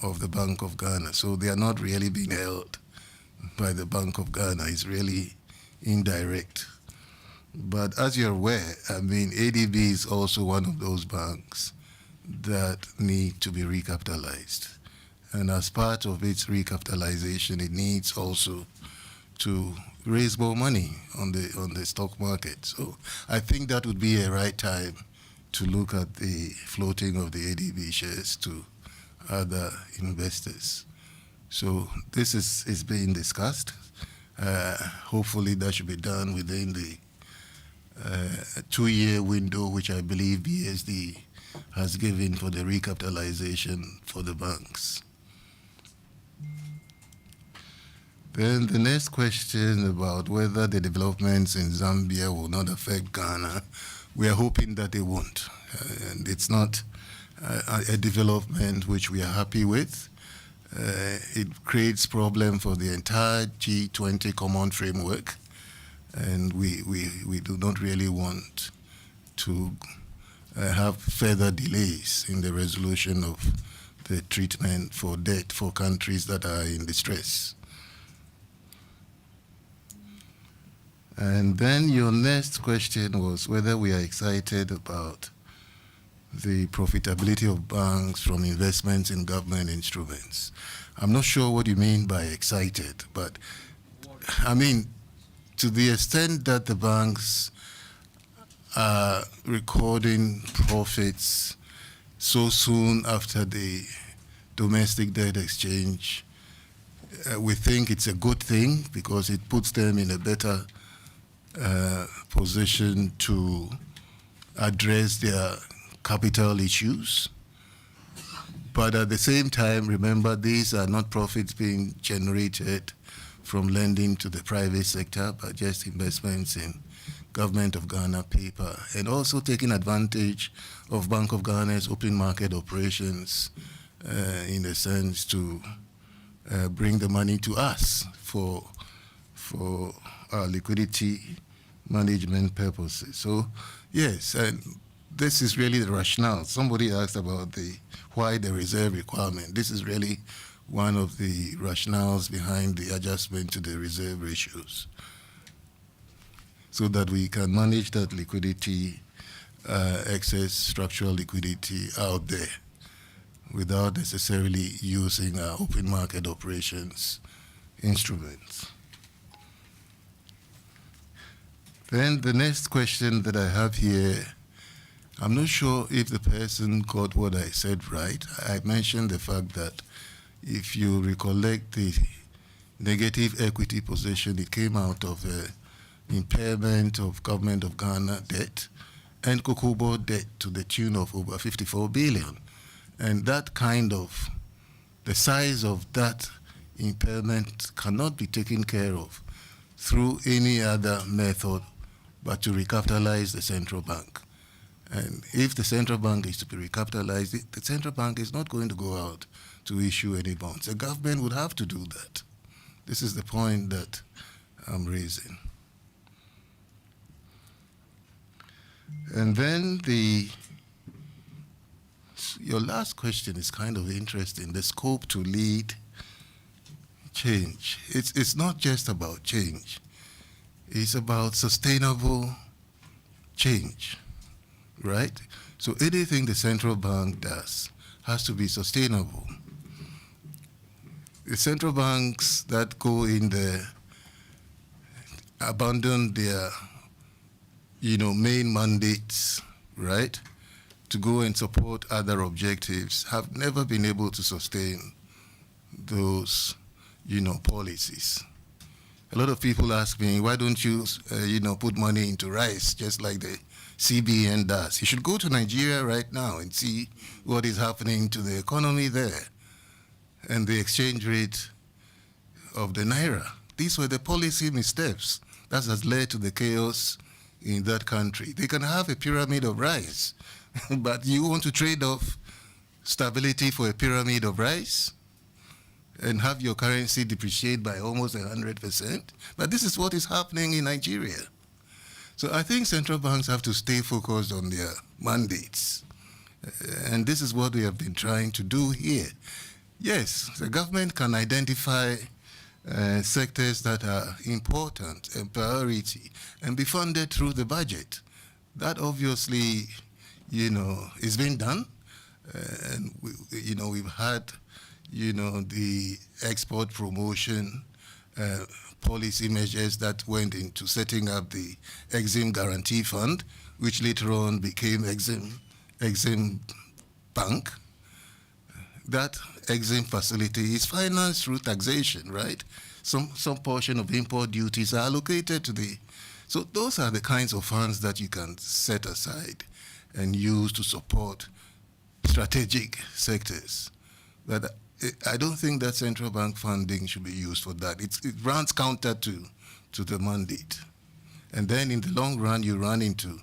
of the Bank of Ghana. So they are not really being held by the Bank of Ghana. It's really indirect. But as you're aware, I mean, ADB is also one of those banks that need to be recapitalized. And as part of its recapitalization, it needs also to raise more money on the stock market. So I think that would be a right time to look at the floating of the ADB shares to other investors. So this is being discussed. Hopefully that should be done within the 2-year window, which I believe BSD has given for the recapitalization for the banks. Then the next question about whether the developments in Zambia will not affect Ghana, we are hoping that they won't. And it's not a development which we are happy with. It creates problem for the entire G20 common framework, and we do not really want to have further delays in the resolution of the treatment for debt for countries that are in distress. And then your next question was whether we are excited about the profitability of banks from investments in government instruments. I'm not sure what you mean by excited, but I mean, to the extent that the banks are recording profits so soon after the domestic debt exchange, we think it's a good thing because it puts them in a better position to address their capital issues. But at the same time, remember, these are not profits being generated from lending to the private sector, but just investments in Government of Ghana paper, and also taking advantage of Bank of Ghana's open market operations in a sense to bring the money to us for our liquidity management purposes. So yes, and this is really the rationale. Somebody asked about why the reserve requirement. This is really one of the rationales behind the adjustment to the reserve ratios, so that we can manage that liquidity, excess structural liquidity out there without necessarily using our open market operations instruments. Then the next question that I have here, I'm not sure if the person got what I said right. I mentioned the fact that if you recollect the negative equity position, it came out of impairment of Government of Ghana debt and Cocoa Board debt to the tune of over 54 billion. And that kind of, the size of that impairment cannot be taken care of through any other method but to recapitalize the central bank. And if the central bank is to be recapitalized, the central bank is not going to go out to issue any bonds. The government would have to do that. This is the point that I'm raising. And then your last question is kind of interesting, the scope to lead change. It's not just about change. It's about sustainable change, right? So anything the central bank does has to be sustainable. The central banks that go in there abandon their main mandates, right, to go and support other objectives, have never been able to sustain those, policies. A lot of people ask me, why don't you, put money into rice, just like the CBN does? You should go to Nigeria right now and see what is happening to the economy there and the exchange rate of the Naira. These were the policy missteps that has led to the chaos in that country. They can have a pyramid of rice, but you want to trade off stability for a pyramid of rice and have your currency depreciate by almost 100%. But this is what is happening in Nigeria. So I think central banks have to stay focused on their mandates. And this is what we have been trying to do here. Yes, the government can identify sectors that are important and priority and be funded through the budget. That obviously, is being done. And we've had, the export promotion policy measures that went into setting up the Exim Guarantee Fund, which later on became Exim Bank. That Exim facility is financed through taxation, right? Some portion of import duties are allocated to so those are the kinds of funds that you can set aside and use to support strategic sectors. But I don't think that central bank funding should be used for that. It runs counter to the mandate. And then in the long run, you run into,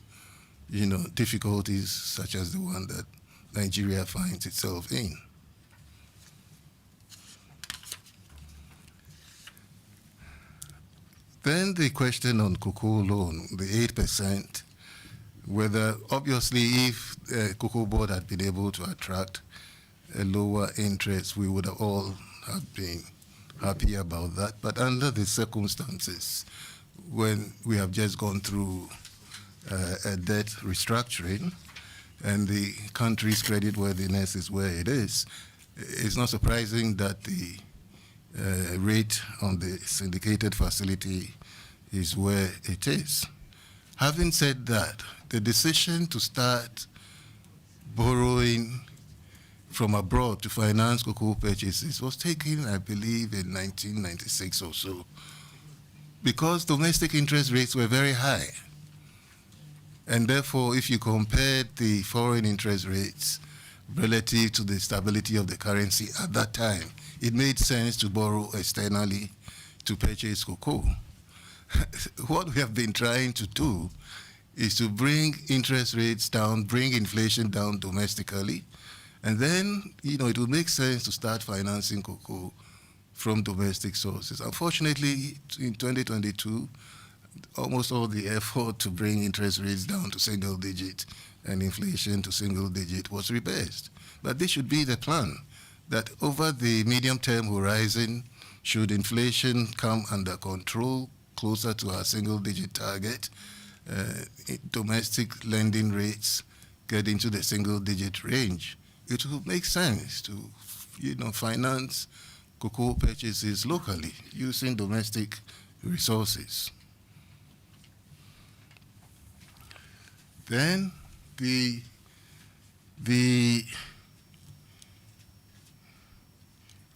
difficulties such as the one that Nigeria finds itself in. Then the question on cocoa loan, the 8%, whether obviously if Cocoa Board had been able to attract a lower interest, we would all have been happy about that. But under the circumstances, when we have just gone through a debt restructuring and the country's creditworthiness is where it is, it's not surprising that the rate on the syndicated facility is where it is. Having said that, the decision to start borrowing from abroad to finance cocoa purchases was taken, I believe, in 1996 or so, because domestic interest rates were very high. And therefore, if you compared the foreign interest rates relative to the stability of the currency at that time, it made sense to borrow externally to purchase cocoa. What we have been trying to do is to bring interest rates down, bring inflation down domestically, and then, it will make sense to start financing cocoa from domestic sources. Unfortunately, in 2022, almost all the effort to bring interest rates down to single digit and inflation to single digit was reversed. But this should be the plan, that over the medium-term horizon, should inflation come under control, closer to our single-digit target, domestic lending rates get into the single-digit range, it will make sense to, finance cocoa purchases locally using domestic resources. Then the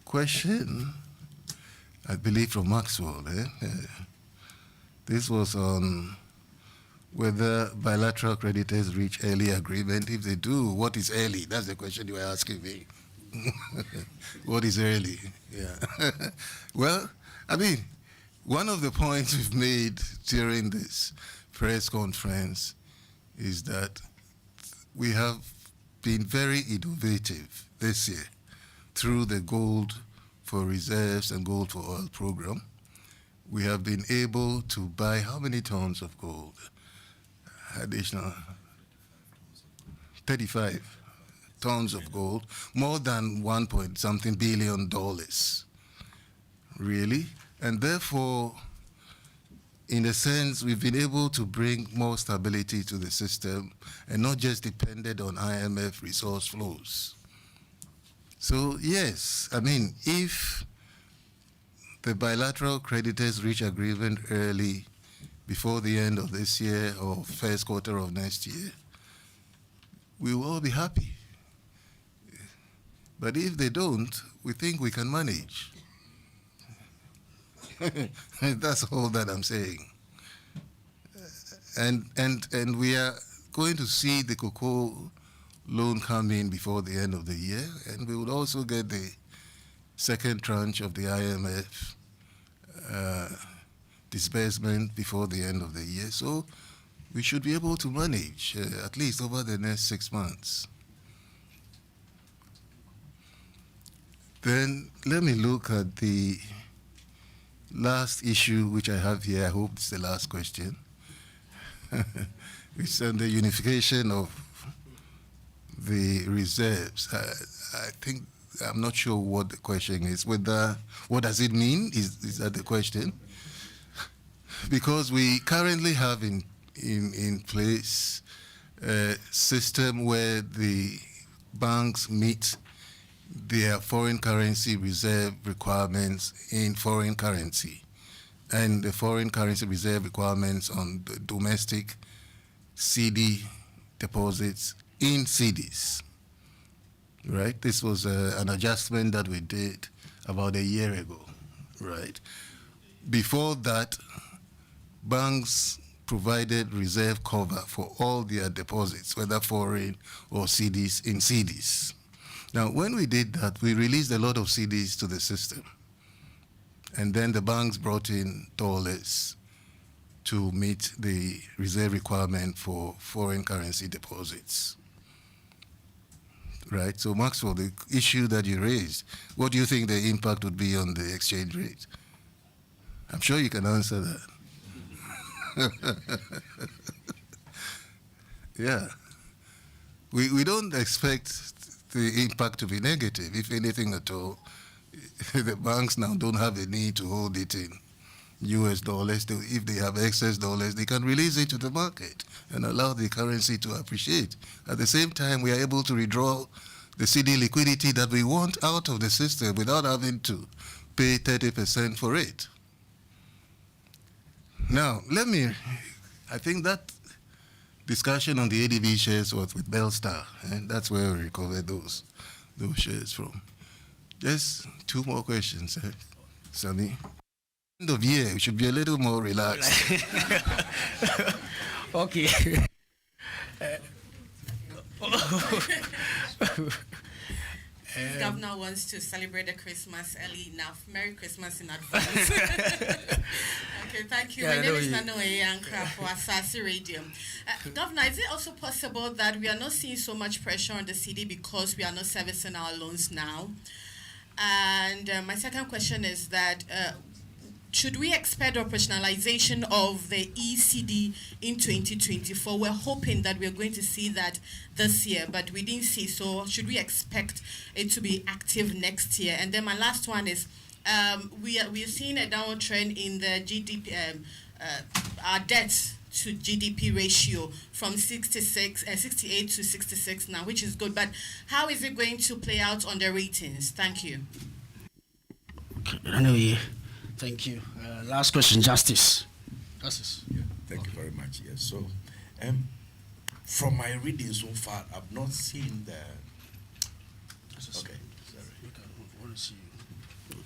question, I believe from Maxwell, this was on whether bilateral creditors reach early agreement. If they do, what is early? That's the question you were asking me. What is early? Yeah. Well, one of the points we've made during this press conference is that we have been very innovative this year through the Gold for Reserves and Gold for Oil program. We have been able to buy how many tons of gold? Additional 35 tons of gold, more than $1 billion, really. And therefore, in a sense, we've been able to bring more stability to the system and not just depended on IMF resource flows. So yes, if the bilateral creditors reach agreement early, before the end of this year or first quarter of next year, we will all be happy. But if they don't, we think we can manage. That's all that I'm saying. And we are going to see the cocoa loan come in before the end of the year, and we will also get the second tranche of the IMF disbursement before the end of the year. So we should be able to manage, at least over the next 6 months. Then let me look at the last issue which I have here. I hope it's the last question. It's on the unification of the reserves. I'm not sure what the question is. What does it mean? Is that the question? Because we currently have in place a system where the banks meet their foreign currency reserve requirements in foreign currency and the foreign currency reserve requirements on the domestic CD deposits in CDs. Right? This was an adjustment that we did about a year ago. Right? Before that, banks provided reserve cover for all their deposits, whether foreign or CDs, in CDs. Now, when we did that, we released a lot of CDs to the system. And then the banks brought in dollars to meet the reserve requirement for foreign currency deposits. Right? So, Maxwell, the issue that you raised, what do you think the impact would be on the exchange rate? I'm sure you can answer that. Yeah. We don't expect the impact to be negative, if anything at all. The banks now don't have a need to hold it in US dollars. If they have excess dollars, they can release it to the market and allow the currency to appreciate. At the same time, we are able to withdraw the CD liquidity that we want out of the system without having to pay 30% for it. Now, I think that discussion on the ADB shares was with Bellstar, and that's where we recovered those shares from. Just two more questions, Sammy. End of year, we should be a little more relaxed. Okay. Governor wants to celebrate the Christmas early enough. Merry Christmas in advance. Okay, thank you. My name is Nanoe Yankra for Asasi Radio. Governor, is it also possible that we are not seeing so much pressure on the CD because we are not servicing our loans now? And my second question is that should we expect operationalization of the ECD in 2024? We're hoping that we're going to see that this year, but we didn't see. So should we expect it to be active next year? And then my last one is we're seeing a downward trend in the GDP, our debt to GDP ratio from 68 to 66 now, which is good. But how is it going to play out on the ratings? Thank you. Okay, anyway. Thank you. Last question, Justice. Justice. Yeah, thank you very much. Yes. So, from my reading so far, I've not seen the. Okay. Sorry. I want to see you.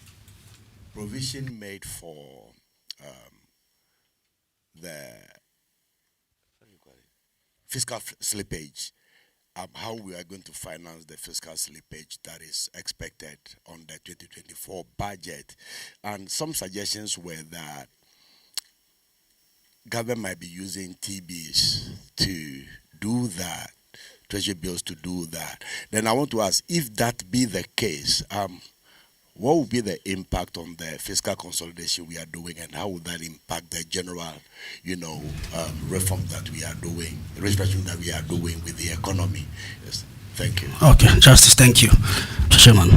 Provision made for the fiscal slippage. How we are going to finance the fiscal slippage that is expected on the 2024 budget. And some suggestions were that government might be using TBs to do that, treasury bills to do that. Then I want to ask, if that be the case, what will be the impact on the fiscal consolidation we are doing, and how will that impact the general, reform that we are doing, the restructuring that we are doing with the economy? Yes, thank you. Okay, Justice, thank you. Chairman.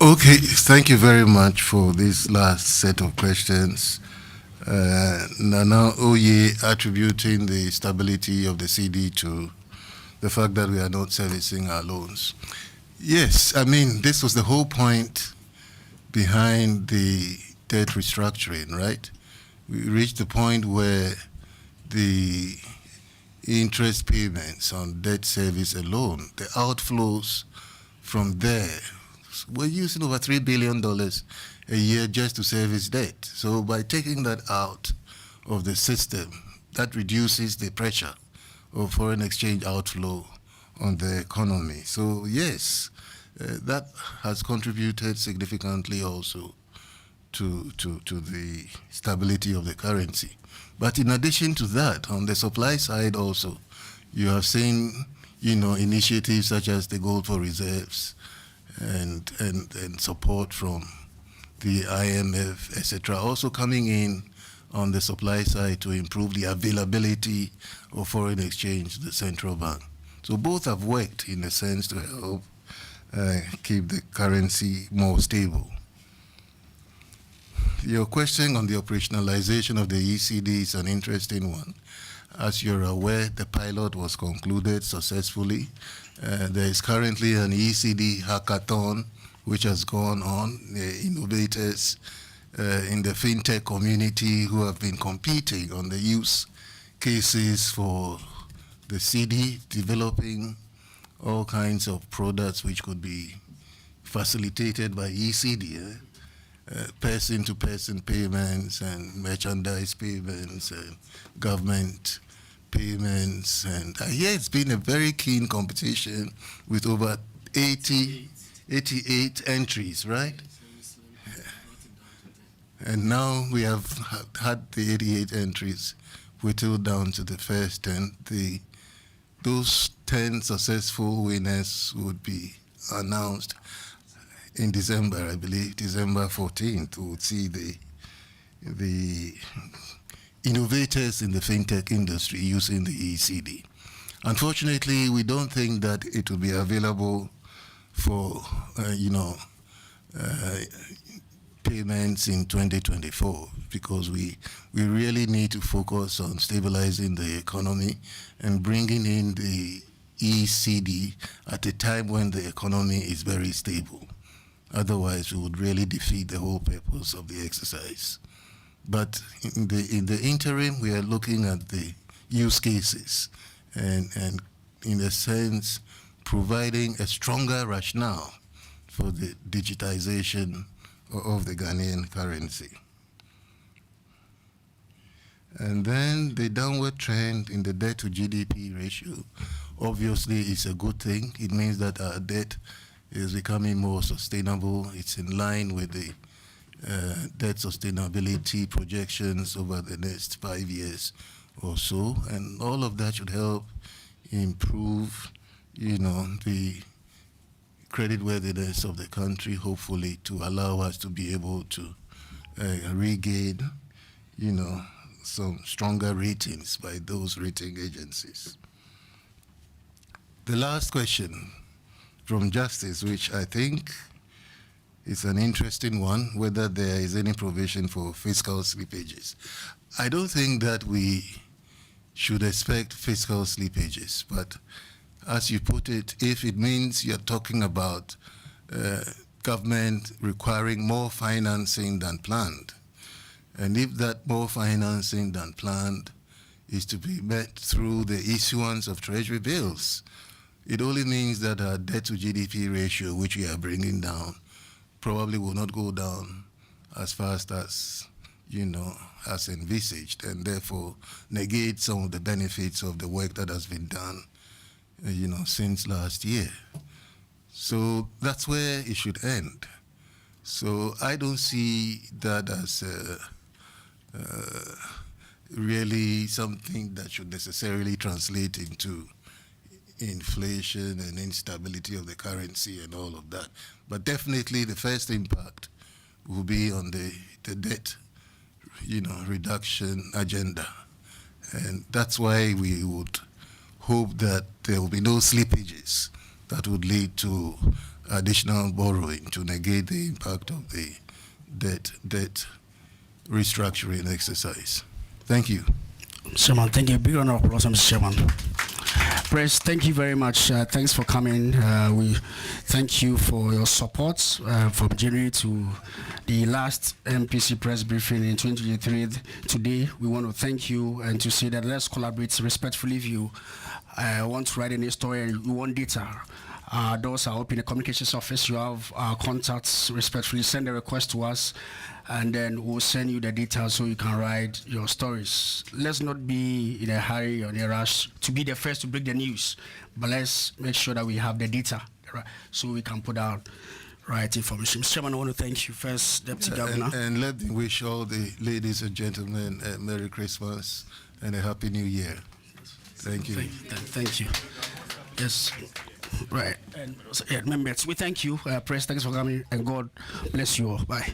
Okay, thank you very much for this last set of questions. Nana Oye attributing the stability of the CD to the fact that we are not servicing our loans. Yes, I mean, this was the whole point behind the debt restructuring, right? We reached the point where the interest payments on debt service alone, the outflows from there, we're using over $3 billion a year just to service debt. So by taking that out of the system, that reduces the pressure of foreign exchange outflow on the economy. So yes, that has contributed significantly also to the stability of the currency. But in addition to that, on the supply side also, you have seen, initiatives such as the gold for reserves and support from the IMF, etc., also coming in on the supply side to improve the availability of foreign exchange to the central bank. So both have worked in a sense to help keep the currency more stable. Your question on the operationalization of the ECD is an interesting one. As you're aware, the pilot was concluded successfully. There is currently an ECD hackathon which has gone on. Innovators in the fintech community who have been competing on the use cases for the CD, developing all kinds of products which could be facilitated by ECD, person-to-person payments and merchandise payments and government payments. And I hear it's been a very keen competition with over 88 entries, right? And now we have had the 88 entries whittled down to the first 10. Those 10 successful winners would be announced in December, I believe, December 14th. We would see the innovators in the fintech industry using the ECD. Unfortunately, we don't think that it will be payments in 2024 because we really need to focus on stabilizing the economy and bringing in the ECD at a time when the economy is very stable. Otherwise, we would really defeat the whole purpose of the exercise. But in the interim, we are looking at the use cases and in a sense, providing a stronger rationale for the digitization of the Ghanaian currency. And then the downward trend in the debt to GDP ratio obviously is a good thing. It means that our debt is becoming more sustainable. It's in line with the debt sustainability projections over the next 5 years or so. And all of that should help improve, the creditworthiness of the country, hopefully, to allow us to be able to regain, some stronger ratings by those rating agencies. The last question from Justice, which I think is an interesting one, whether there is any provision for fiscal slippages. I don't think that we should expect fiscal slippages, but as you put it, if it means you're talking about government requiring more financing than planned, and if that more financing than planned is to be met through the issuance of treasury bills, it only means that our debt to GDP ratio, which we are bringing down, probably will not go down as fast as, as envisaged, and therefore negate some of the benefits of the work that has been done, since last year. So that's where it should end. So I don't see that as really something that should necessarily translate into inflation and instability of the currency and all of that. But definitely the first impact will be on the debt, reduction agenda. And that's why we would hope that there will be no slippages that would lead to additional borrowing to negate the impact of the debt restructuring exercise. Thank you. Chairman, thank you. Big round of applause, Mr. Chairman. Press, thank you very much. Thanks for coming. We thank you for your support from January to the last Mpc Press Briefing in 2023. Today, we want to thank you and to say that let's collaborate respectfully. If you want to write any story and you want data, doors are open. The communications office, you have contacts. Respectfully, send a request to us, and then we'll send you the details so you can write your stories. Let's not be in a hurry or in a rush to be the first to break the news, but let's make sure that we have the data, right, so we can put out right information. Mr. Chairman, I want to thank you, First Deputy Governor. And let me wish all the ladies and gentlemen a Merry Christmas and a Happy New Year. Thank you. Thank you. Yes. Right. And members, we thank you. Press, thanks for coming, and God bless you all. Bye.